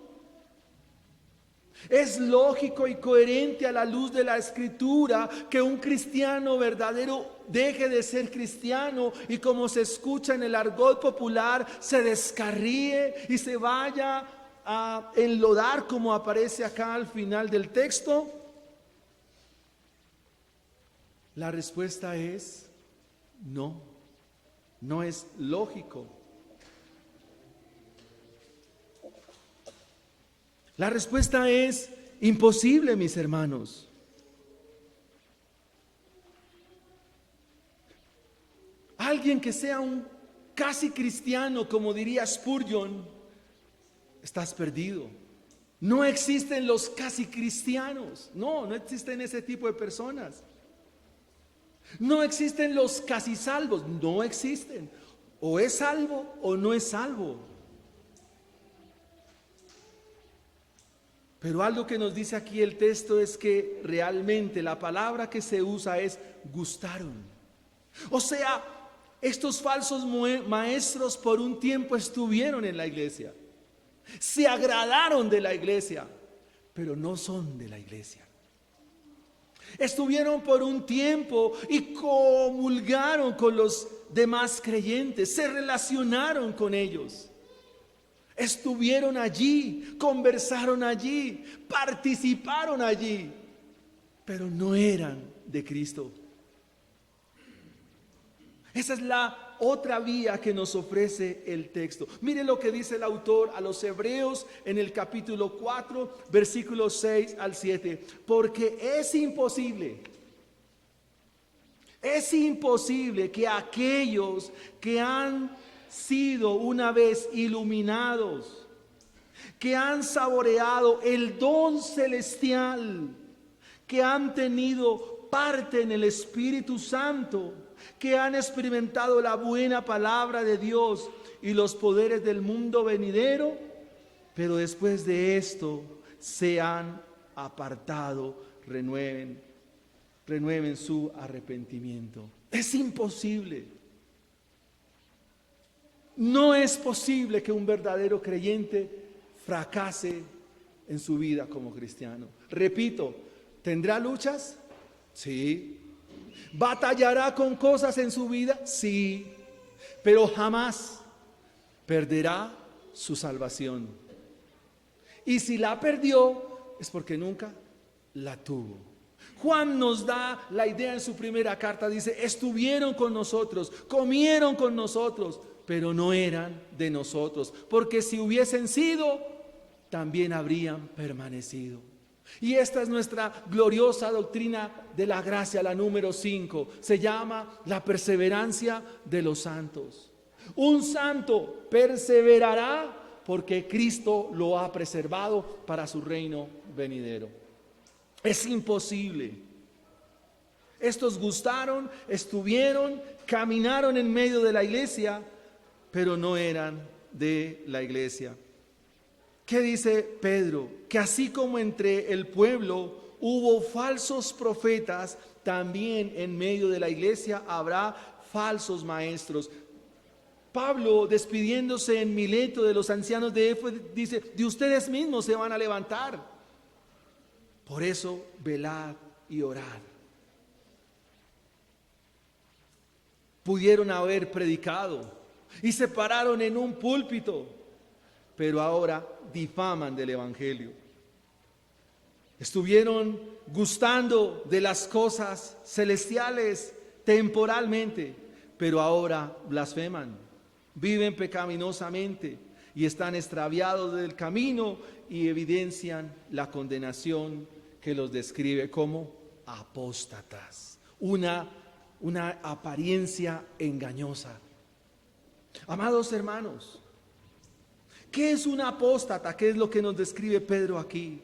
Es lógico y coherente a la luz de la Escritura que un cristiano verdadero deje de ser cristiano y, como se escucha en el argot popular, se descarríe y se vaya a enlodar, como aparece acá al final del texto. La respuesta es no, no es lógico. La respuesta es imposible, mis hermanos. Alguien que sea un casi cristiano, como diría Spurgeon, estás perdido. No existen los casi cristianos. No existen ese tipo de personas. No existen los casi salvos, no existen. O es salvo o no es salvo. Pero algo que nos dice aquí el texto es que realmente la palabra que se usa es gustaron. O sea, estos falsos maestros por un tiempo estuvieron en la iglesia, se agradaron de la iglesia, pero no son de la iglesia. Estuvieron por un tiempo y comulgaron con los demás creyentes, se relacionaron con ellos, estuvieron allí, conversaron allí, participaron allí, pero no eran de Cristo. Esa es la otra vía que nos ofrece el texto. Mire lo que dice el autor a los Hebreos en el capítulo 4, versículos 6 al 7. Porque es imposible que aquellos que han sido una vez iluminados, que han saboreado el don celestial, que han tenido parte en el Espíritu Santo, que han experimentado la buena palabra de Dios y los poderes del mundo venidero, pero después de esto se han apartado, renueven su arrepentimiento. Es imposible. No es posible que un verdadero creyente fracase en su vida como cristiano. Repito, ¿tendrá luchas? Sí. ¿Batallará con cosas en su vida? Sí. Pero jamás perderá su salvación. Y si la perdió, es porque nunca la tuvo. Juan nos da la idea en su primera carta, dice, estuvieron con nosotros, comieron con nosotros, pero no eran de nosotros, porque si hubiesen sido, también habrían permanecido. Y esta es nuestra gloriosa doctrina de la gracia, la número 5. Se llama la perseverancia de los santos. Un santo perseverará porque Cristo lo ha preservado para su reino venidero. Es imposible. Estos gustaron, estuvieron, caminaron en medio de la iglesia, pero no eran de la iglesia. ¿Qué dice Pedro? Que así como entre el pueblo hubo falsos profetas, también en medio de la iglesia habrá falsos maestros. Pablo, despidiéndose en Mileto de los ancianos de Éfeso, dice, de ustedes mismos se van a levantar. Por eso, velad y orad. Pudieron haber predicado y se pararon en un púlpito, pero ahora difaman del evangelio. Estuvieron gustando de las cosas celestiales temporalmente, pero ahora blasfeman, viven pecaminosamente y están extraviados del camino y evidencian la condenación que los describe como apóstatas, una apariencia engañosa. Amados hermanos, ¿qué es un apóstata? ¿Qué es lo que nos describe Pedro aquí?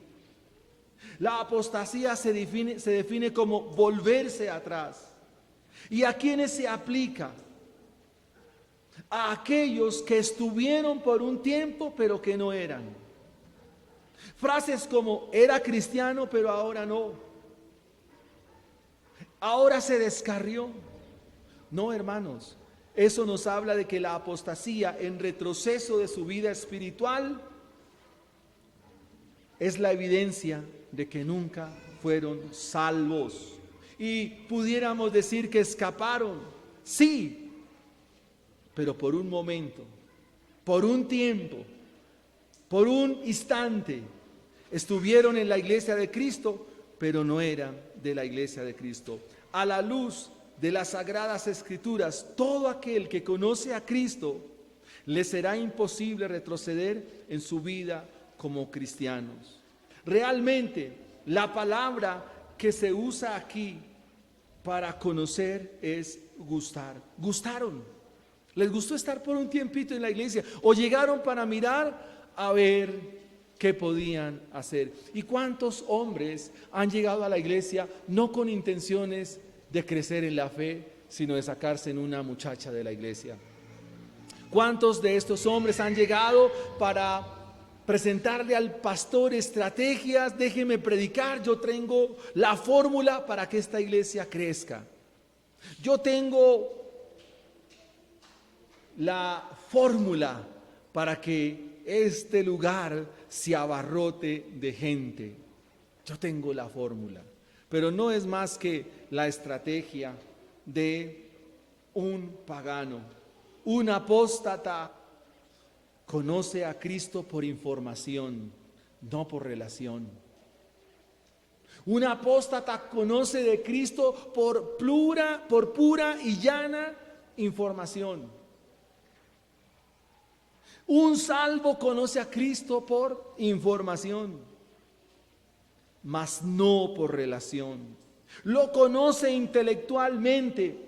La apostasía se define como volverse atrás. ¿Y a quiénes se aplica? A aquellos que estuvieron por un tiempo pero que no eran. Frases como era cristiano pero ahora no. Ahora se descarrió. No, hermanos. Eso nos habla de que la apostasía en retroceso de su vida espiritual es la evidencia de que nunca fueron salvos. Y pudiéramos decir que escaparon, sí, pero por un momento, por un tiempo, por un instante, estuvieron en la iglesia de Cristo, pero no eran de la iglesia de Cristo. A la luz de las Sagradas Escrituras, todo aquel que conoce a Cristo, le será imposible retroceder en su vida como cristianos. Realmente, la palabra que se usa aquí para conocer es gustar. Gustaron. Les gustó estar por un tiempito en la iglesia o llegaron para mirar a ver qué podían hacer. ¿Y cuántos hombres han llegado a la iglesia no con intenciones de crecer en la fe, sino de sacarse en una muchacha de la iglesia? ¿Cuántos de estos hombres han llegado para presentarle al pastor estrategias? Déjeme predicar, yo tengo la fórmula para que esta iglesia crezca. Yo tengo la fórmula para que este lugar se abarrote de gente. Yo tengo la fórmula. Pero no es más que la estrategia de un pagano. Un apóstata conoce a Cristo por información, no por relación. Un apóstata conoce de Cristo por pura y llana información. Un salvo conoce a Cristo por información, mas no por relación. Lo conoce intelectualmente,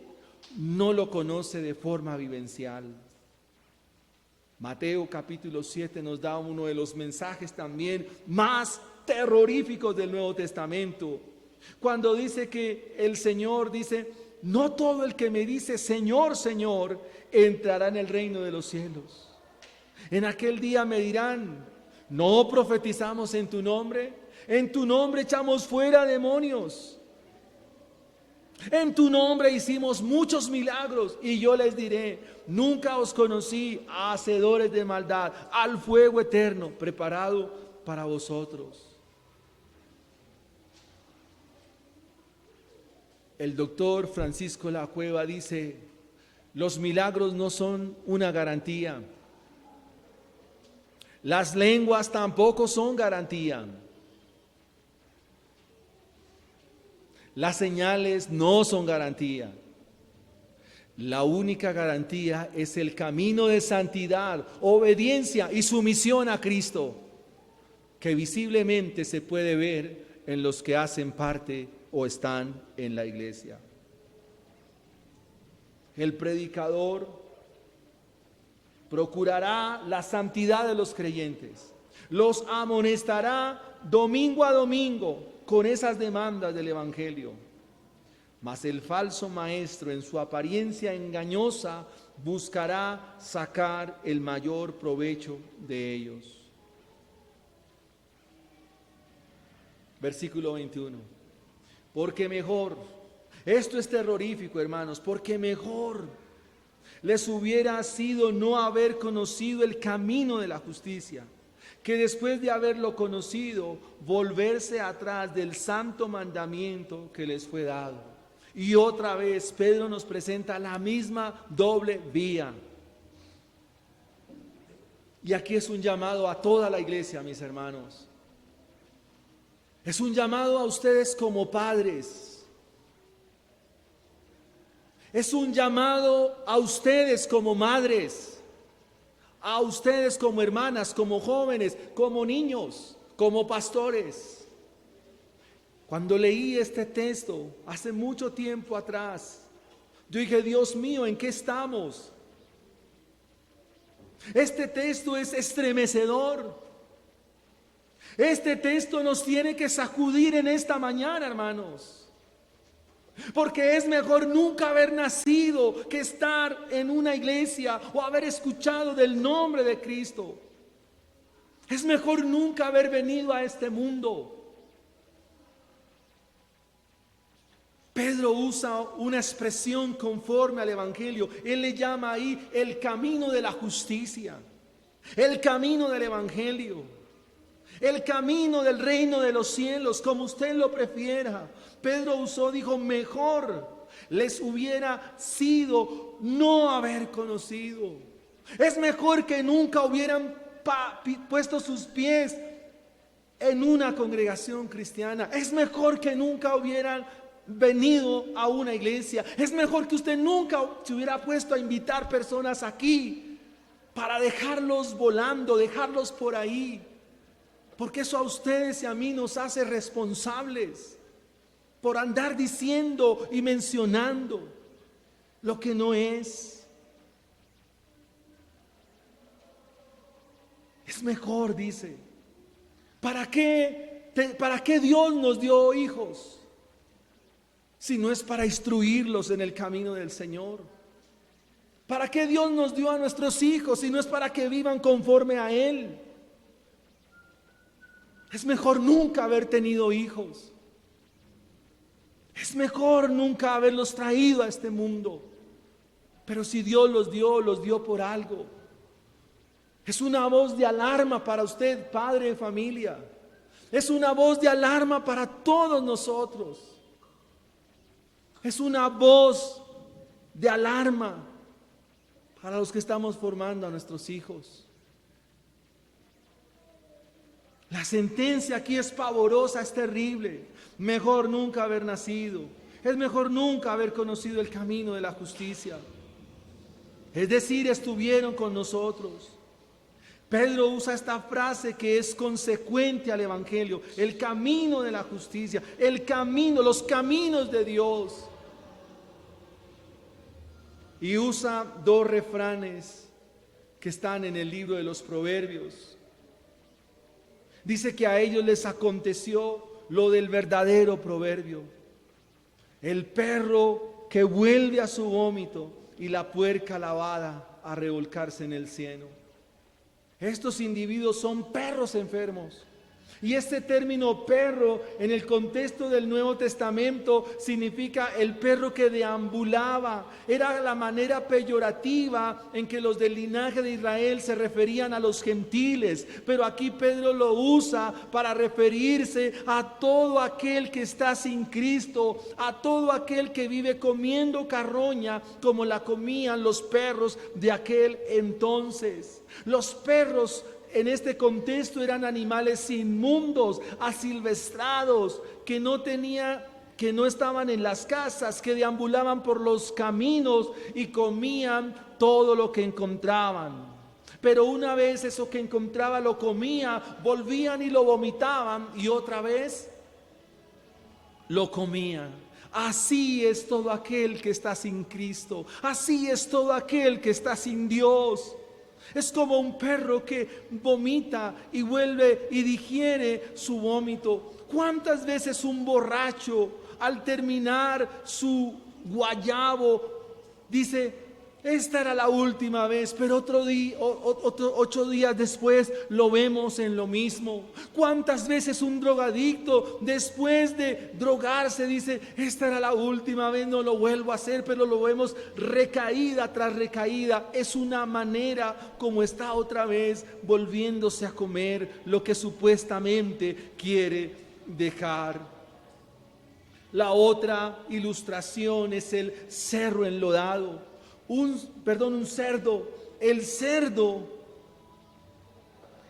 no lo conoce de forma vivencial. Mateo capítulo 7 nos da uno de los mensajes también más terroríficos del Nuevo Testamento, cuando dice que el Señor dice, no todo el que me dice Señor, Señor, entrará en el reino de los cielos. En aquel día me dirán, ¿no profetizamos en tu nombre? En tu nombre echamos fuera demonios. En tu nombre hicimos muchos milagros. Y yo les diré, nunca os conocí, hacedores de maldad, al fuego eterno preparado para vosotros. El doctor Francisco La Cueva dice, los milagros no son una garantía. Las lenguas tampoco son garantía. Las señales no son garantía. La única garantía es el camino de santidad, obediencia y sumisión a Cristo, que visiblemente se puede ver en los que hacen parte o están en la iglesia. El predicador procurará la santidad de los creyentes, los amonestará domingo a domingo con esas demandas del Evangelio. Mas el falso maestro, en su apariencia engañosa, buscará sacar el mayor provecho de ellos. Versículo 21. Porque mejor, esto es terrorífico, hermanos, porque mejor les hubiera sido no haber conocido el camino de la justicia, que después de haberlo conocido, volverse atrás del santo mandamiento que les fue dado. Y otra vez Pedro nos presenta la misma doble vía. Y aquí es un llamado a toda la iglesia, mis hermanos. Es un llamado a ustedes como padres. Es un llamado a ustedes como madres. A ustedes como hermanas, como jóvenes, como niños, como pastores. Cuando leí este texto hace mucho tiempo atrás, yo dije, Dios mío, ¿en qué estamos? Este texto es estremecedor. Este texto nos tiene que sacudir en esta mañana, hermanos. Porque es mejor nunca haber nacido que estar en una iglesia o haber escuchado del nombre de Cristo. Es mejor nunca haber venido a este mundo. Pedro usa una expresión conforme al Evangelio. Él le llama ahí el camino de la justicia, el camino del Evangelio, el camino del reino de los cielos, como usted lo prefiera. Pedro dijo, mejor les hubiera sido no haber conocido. Es mejor que nunca hubieran puesto sus pies en una congregación cristiana. Es mejor que nunca hubieran venido a una iglesia. Es mejor que usted nunca se hubiera puesto a invitar personas aquí para dejarlos volando, dejarlos por ahí. Porque eso a ustedes y a mí nos hace responsables por andar diciendo y mencionando lo que no es. Es mejor, dice. ¿Para qué Dios nos dio hijos? Si no es para instruirlos en el camino del Señor. ¿Para qué Dios nos dio a nuestros hijos si no es para que vivan conforme a Él? Es mejor nunca haber tenido hijos. Es mejor nunca haberlos traído a este mundo. Pero si Dios los dio por algo. Es una voz de alarma para usted, padre de familia. Es una voz de alarma para todos nosotros. Es una voz de alarma para los que estamos formando a nuestros hijos. La sentencia aquí es pavorosa, es terrible. Mejor nunca haber nacido. Es mejor nunca haber conocido el camino de la justicia. Es decir, estuvieron con nosotros. Pedro usa esta frase que es consecuente al Evangelio. El camino de la justicia. El camino, los caminos de Dios. Y usa dos refranes que están en el libro de los Proverbios. Dice que a ellos les aconteció lo del verdadero proverbio. El perro que vuelve a su vómito y la puerca lavada a revolcarse en el cieno. Estos individuos son perros enfermos. Y este término perro en el contexto del Nuevo Testamento significa el perro que deambulaba. Era la manera peyorativa en que los del linaje de Israel se referían a los gentiles. Pero aquí Pedro lo usa para referirse a todo aquel que está sin Cristo, a todo aquel que vive comiendo carroña como la comían los perros de aquel entonces. Los perros en este contexto eran animales inmundos, asilvestrados, que no estaban en las casas, que deambulaban por los caminos y comían todo lo que encontraban. Pero una vez eso que encontraba lo comía, volvían y lo vomitaban y otra vez lo comían. Así es todo aquel que está sin Cristo, así es todo aquel que está sin Dios. Es como un perro que vomita y vuelve y digiere su vómito. ¿Cuántas veces un borracho al terminar su guayabo dice: esta era la última vez, pero otro día, 8 días después lo vemos en lo mismo? ¿Cuántas veces un drogadicto después de drogarse dice: esta era la última vez, no lo vuelvo a hacer, pero lo vemos recaída tras recaída? Es una manera como está otra vez volviéndose a comer lo que supuestamente quiere dejar. La otra ilustración es el cerdo enlodado. Un cerdo. El cerdo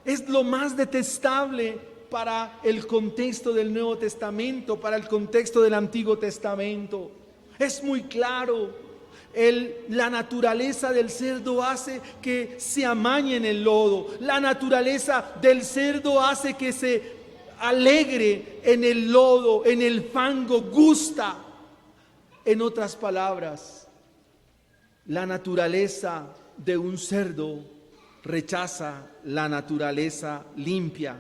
es lo más detestable para el contexto del Nuevo Testamento, para el contexto del Antiguo Testamento. Es muy claro. La naturaleza del cerdo hace que se amañe en el lodo. La naturaleza del cerdo hace que se alegre en el lodo, en el fango, gusta. En otras palabras, la naturaleza de un cerdo rechaza la naturaleza limpia.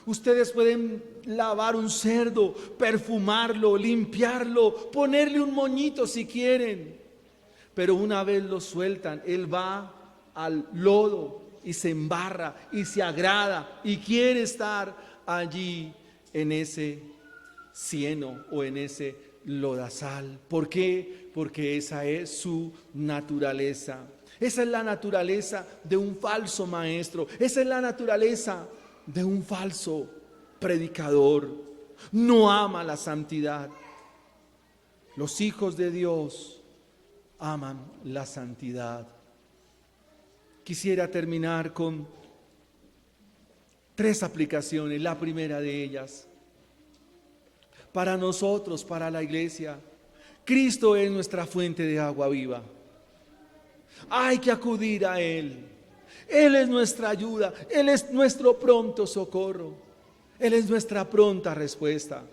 Ustedes pueden lavar un cerdo, perfumarlo, limpiarlo, ponerle un moñito si quieren. Pero una vez lo sueltan, él va al lodo y se embarra y se agrada y quiere estar allí en ese cieno o en ese lodazal. ¿Por qué? Porque esa es su naturaleza. Esa es la naturaleza de un falso maestro. Esa es la naturaleza de un falso predicador. No ama la santidad. Los hijos de Dios aman la santidad. Quisiera terminar con 3 aplicaciones. La primera de ellas: para nosotros, para la iglesia, Cristo es nuestra fuente de agua viva. Hay que acudir a Él. Él es nuestra ayuda. Él es nuestro pronto socorro. Él es nuestra pronta respuesta.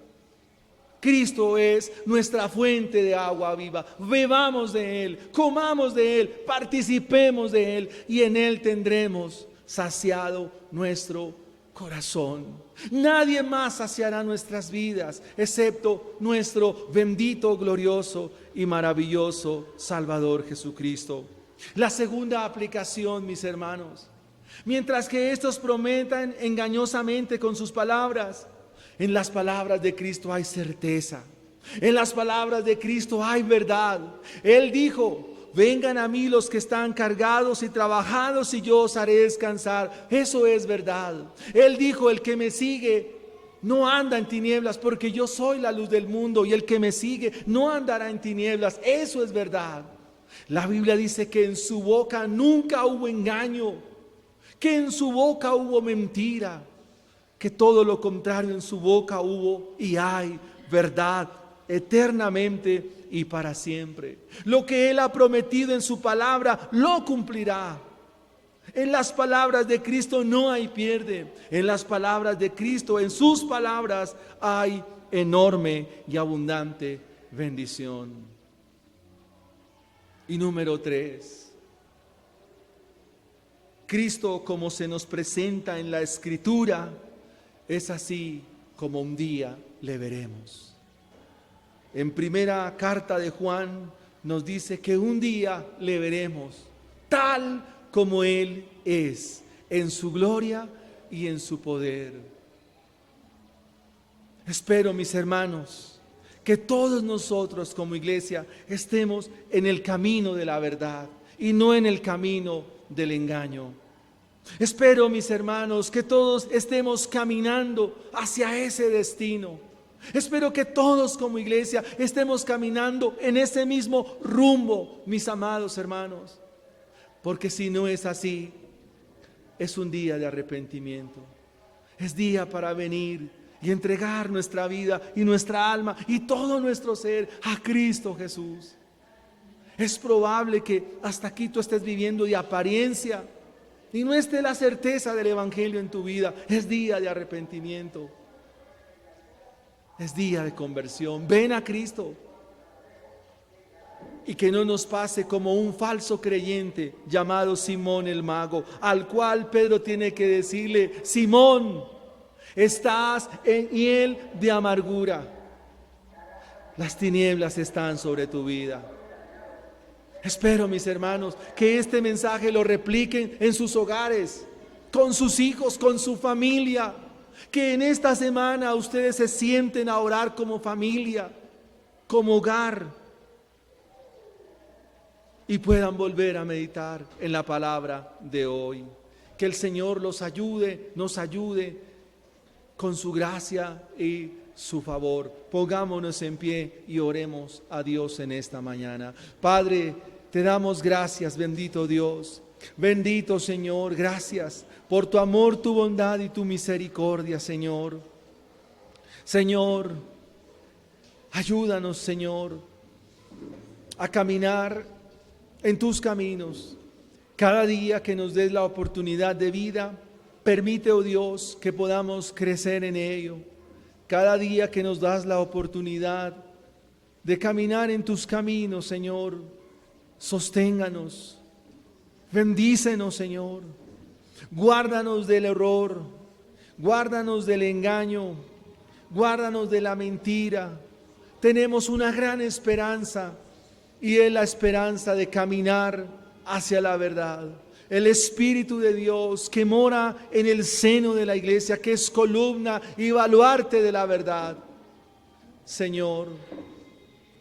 Cristo es nuestra fuente de agua viva. Bebamos de Él, comamos de Él, participemos de Él y en Él tendremos saciado nuestro corazón. Nadie más saciará nuestras vidas excepto nuestro bendito, glorioso y maravilloso Salvador Jesucristo. La segunda aplicación, mis hermanos: mientras que estos prometen engañosamente con sus palabras, en las palabras de Cristo hay certeza. En las palabras de Cristo hay verdad. Él dijo: vengan a mí los que están cargados y trabajados y yo os haré descansar. Eso es verdad. Él dijo: el que me sigue no anda en tinieblas, porque yo soy la luz del mundo, y el que me sigue no andará en tinieblas. Eso es verdad. La Biblia dice que en su boca nunca hubo engaño, que en su boca hubo mentira, que todo lo contrario, en su boca hubo y hay verdad eternamente y para siempre. Lo que Él ha prometido en su palabra lo cumplirá. En las palabras de Cristo no hay pierde. En las palabras de Cristo, en sus palabras, hay enorme y abundante bendición. Y número 3, Cristo, como se nos presenta en la Escritura, es así como un día le veremos. En primera carta de Juan nos dice que un día le veremos tal como Él es, en su gloria y en su poder. Espero, mis hermanos, que todos nosotros como iglesia estemos en el camino de la verdad y no en el camino del engaño. Espero, mis hermanos, que todos estemos caminando hacia ese destino. Espero que todos como iglesia estemos caminando en ese mismo rumbo, mis amados hermanos. Porque si no es así, es un día de arrepentimiento. Es día para venir y entregar nuestra vida y nuestra alma y todo nuestro ser a Cristo Jesús. Es probable que hasta aquí tú estés viviendo de apariencia y no esté la certeza del Evangelio en tu vida. Es día de arrepentimiento. Es día de conversión. Ven a Cristo. Y que no nos pase como un falso creyente llamado Simón el Mago, al cual Pedro tiene que decirle: Simón, estás en hiel de amargura. Las tinieblas están sobre tu vida. Espero, mis hermanos, que este mensaje lo repliquen en sus hogares, con sus hijos, con su familia. Que en esta semana ustedes se sienten a orar como familia, como hogar, y puedan volver a meditar en la palabra de hoy. Que el Señor los ayude, nos ayude con su gracia y su favor. Pongámonos en pie y oremos a Dios en esta mañana. Padre, te damos gracias, bendito Dios. Bendito Señor, gracias por tu amor, tu bondad y tu misericordia, Señor. Señor, ayúdanos, Señor, a caminar en tus caminos. Cada día que nos des la oportunidad de vida, permite, oh Dios, que podamos crecer en ello. Cada día que nos das la oportunidad de caminar en tus caminos, Señor, sosténganos, bendícenos, Señor. Guárdanos del error, guárdanos del engaño, guárdanos de la mentira. Tenemos una gran esperanza y es la esperanza de caminar hacia la verdad. El Espíritu de Dios que mora en el seno de la iglesia, que es columna y baluarte de la verdad. Señor,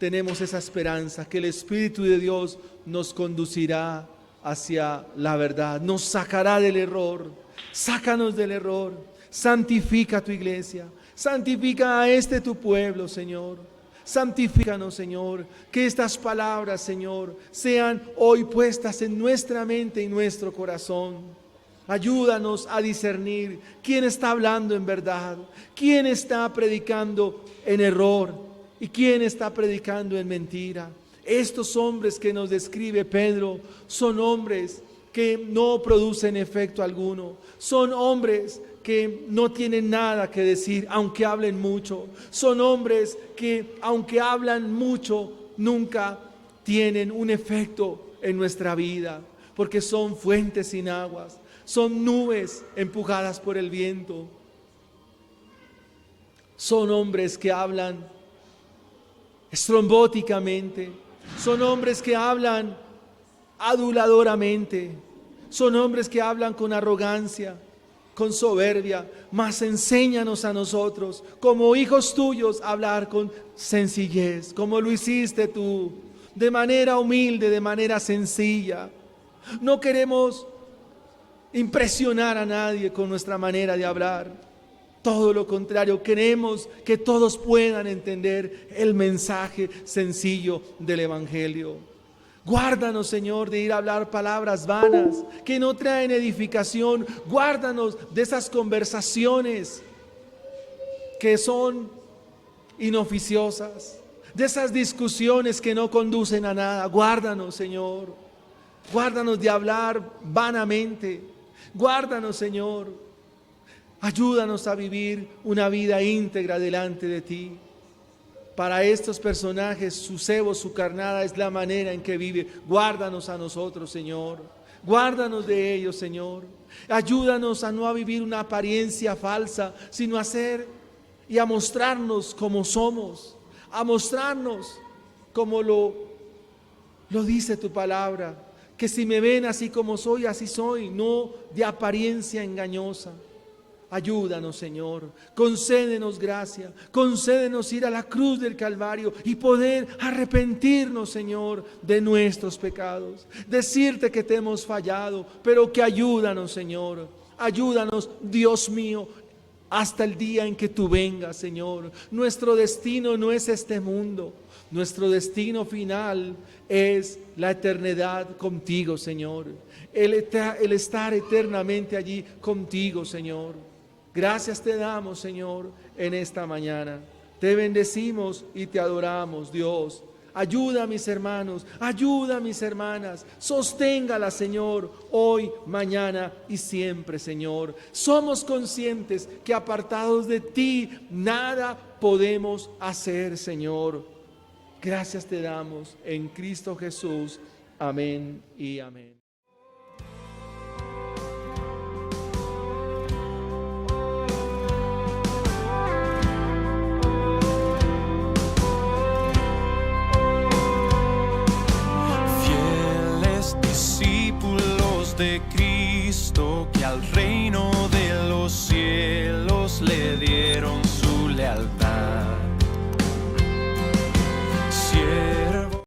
tenemos esa esperanza que el Espíritu de Dios nos conducirá hacia la verdad, nos sacará del error. Sácanos del error, santifica tu iglesia, santifica a este tu pueblo, Señor. Santifícanos, Señor, que estas palabras, Señor, sean hoy puestas en nuestra mente y nuestro corazón. Ayúdanos a discernir quién está hablando en verdad, quién está predicando en error y quién está predicando en mentira. Estos hombres que nos describe Pedro son hombres que no producen efecto alguno, son hombres que no tienen nada que decir, aunque hablen mucho. Son hombres que, aunque hablan mucho, nunca tienen un efecto en nuestra vida, porque son fuentes sin aguas, son nubes empujadas por el viento. Son hombres que hablan estrambóticamente, son hombres que hablan aduladoramente, son hombres que hablan con arrogancia, con soberbia. Mas enséñanos a nosotros, como hijos tuyos, a hablar con sencillez, como lo hiciste tú, de manera humilde, de manera sencilla. No queremos impresionar a nadie con nuestra manera de hablar. Todo lo contrario, queremos que todos puedan entender el mensaje sencillo del Evangelio. Guárdanos, Señor, de ir a hablar palabras vanas que no traen edificación. Guárdanos de esas conversaciones que son inoficiosas, de esas discusiones que no conducen a nada. Guárdanos, Señor. Guárdanos de hablar vanamente. Guárdanos, Señor. Ayúdanos a vivir una vida íntegra delante de ti. Para estos personajes, su cebo, su carnada es la manera en que vive. Guárdanos a nosotros, Señor. Guárdanos de ellos, Señor. Ayúdanos a no vivir una apariencia falsa, sino a ser y a mostrarnos como somos. A mostrarnos como lo dice tu palabra. Que si me ven así como soy, así soy. No de apariencia engañosa. Ayúdanos, Señor, concédenos gracia, concédenos ir a la cruz del Calvario y poder arrepentirnos, Señor, de nuestros pecados. Decirte que te hemos fallado, pero que ayúdanos, Señor. Ayúdanos, Dios mío, hasta el día en que tú vengas, Señor. Nuestro destino no es este mundo. Nuestro destino final es la eternidad contigo, Señor. El estar eternamente allí contigo, Señor. Gracias te damos, Señor, en esta mañana. Te bendecimos y te adoramos, Dios. Ayuda a mis hermanos, ayuda a mis hermanas. Sosténgala, Señor, hoy, mañana y siempre, Señor. Somos conscientes que apartados de ti nada podemos hacer, Señor. Gracias te damos en Cristo Jesús. Amén y amén. De Cristo que al reino